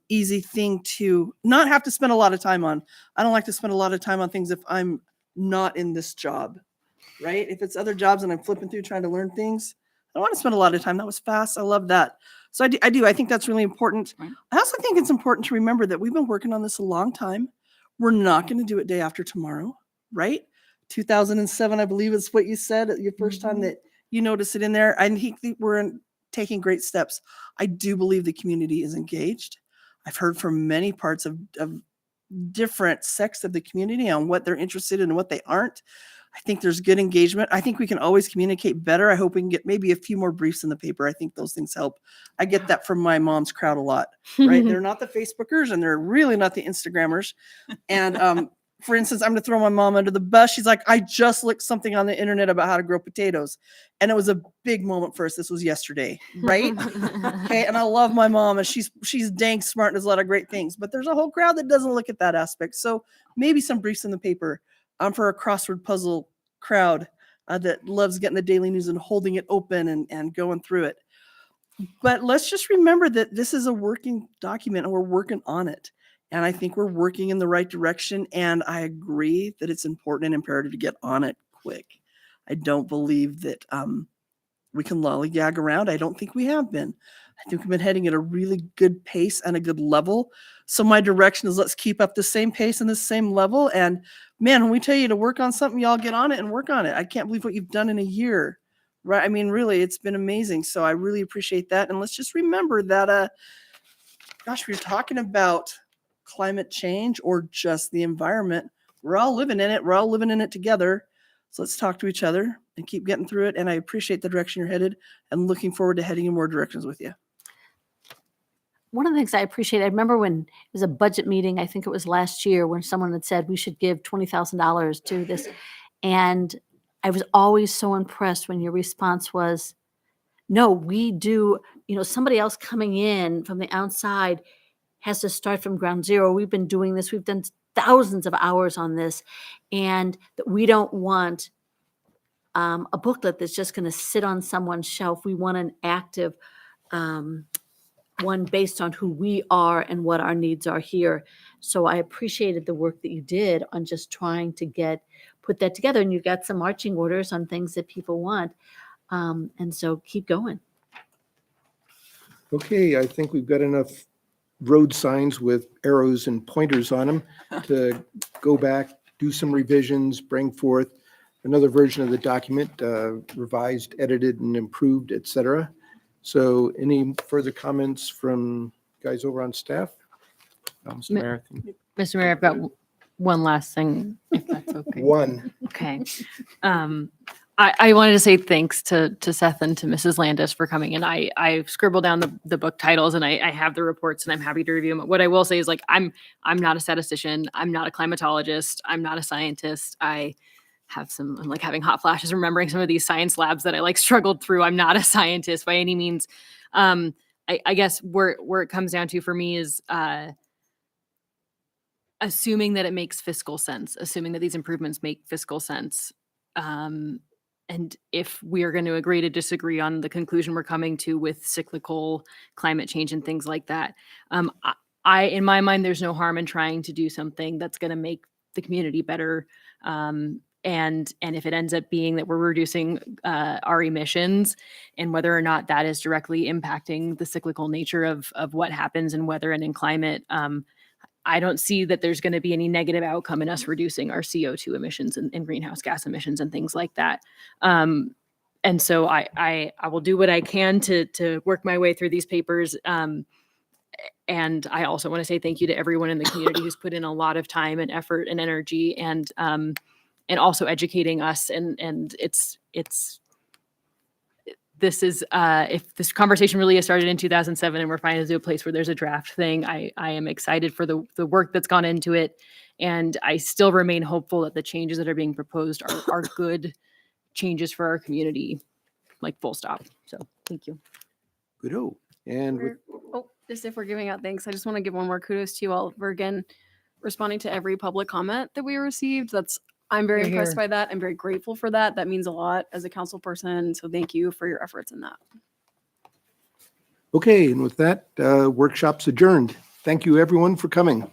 easy thing to not have to spend a lot of time on. I don't like to spend a lot of time on things if I'm not in this job, right? If it's other jobs and I'm flipping through trying to learn things, I don't want to spend a lot of time. That was fast. I love that. So I do. I think that's really important. Right. I also think it's important to remember that we've been working on this a long time. We're not going to do it day after tomorrow, right? 2007, I believe is what you said at your first time that you noticed it in there. I think we're taking great steps. I do believe the community is engaged. I've heard from many parts of different sects of the community on what they're interested in and what they aren't. I think there's good engagement. I think we can always communicate better. I hope we can get maybe a few more briefs in the paper. I think those things help. I get that from my mom's crowd a lot, right? They're not the Facebookers and they're really not the Instagrammers. And for instance, I'm going to throw my mom under the bus. She's like, I just looked something on the internet about how to grow potatoes. And it was a big moment for us. This was yesterday, right? Okay. And I love my mom and she's dang smart and does a lot of great things, but there's a whole crowd that doesn't look at that aspect. So maybe some briefs in the paper. For a crossword puzzle crowd that loves getting the daily news and holding it open and going through it. But let's just remember that this is a working document and we're working on it. And I think we're working in the right direction. And I agree that it's important and imperative to get on it quick. I don't believe that we can lollygag around. I don't think we have been. I think we've been heading at a really good pace and a good level. So my direction is let's keep up the same pace and the same level. And man, when we tell you to work on something, y'all get on it and work on it. I can't believe what you've done in a year, right? I mean, really, it's been amazing. So I really appreciate that. And let's just remember that, we're talking about climate change or just the environment. We're all living in it. We're all living in it together. So let's talk to each other and keep getting through it. And I appreciate the direction you're headed and looking forward to heading in more directions with you. One of the things I appreciate, I remember when it was a budget meeting, I think it was last year, when someone had said we should give $20,000 to this. And I was always so impressed when your response was, no, we do, somebody else coming in from the outside has to start from ground zero. We've been doing this. We've done thousands of hours on this, and that we don't want a booklet that's just going to sit on someone's shelf. We want an active one based on who we are and what our needs are here. So I appreciated the work that you did on just trying to put that together. And you've got some marching orders on things that people want. And so keep going. Okay, I think we've got enough road signs with arrows and pointers on them to go back, do some revisions, bring forth another version of the document, revised, edited, and improved, et cetera. So any further comments from guys over on staff? Mr. Mayor. Mr. Mayor, I've got one last thing, if that's okay. One. Okay. I wanted to say thanks to Seth and to Mrs. Landis for coming in. I scribbled down the book titles and I have the reports and I'm happy to review them. What I will say is like, I'm not a statistician. I'm not a climatologist. I'm not a scientist. I'm like having hot flashes remembering some of these science labs that I like struggled through. I'm not a scientist by any means. I guess where it comes down to for me is assuming that it makes fiscal sense, assuming that these improvements make fiscal sense. And if we are going to agree to disagree on the conclusion we're coming to with cyclical climate change and things like that, in my mind, there's no harm in trying to do something that's going to make the community better. And if it ends up being that we're reducing our emissions, and whether or not that is directly impacting the cyclical nature of what happens in weather and in climate, I don't see that there's going to be any negative outcome in us reducing our CO2 emissions and greenhouse gas emissions and things like that. And so I will do what I can to work my way through these papers. And I also want to say thank you to everyone in the community who's put in a lot of time and effort and energy and also educating us. And this is if this conversation really has started in 2007 and we're finding to a place where there's a draft thing, I am excited for the work that's gone into it. And I still remain hopeful that the changes that are being proposed are good changes for our community, like full stop. So thank you. Good-o. And with, Just if we're giving out thanks, I just want to give one more kudos to you all for again responding to every public comment that we received. I'm very You're impressed here. by that. I'm very grateful for that. That means a lot as a council person. So thank you for your efforts in that. okay, and with that, workshop's adjourned. Thank you, everyone, for coming.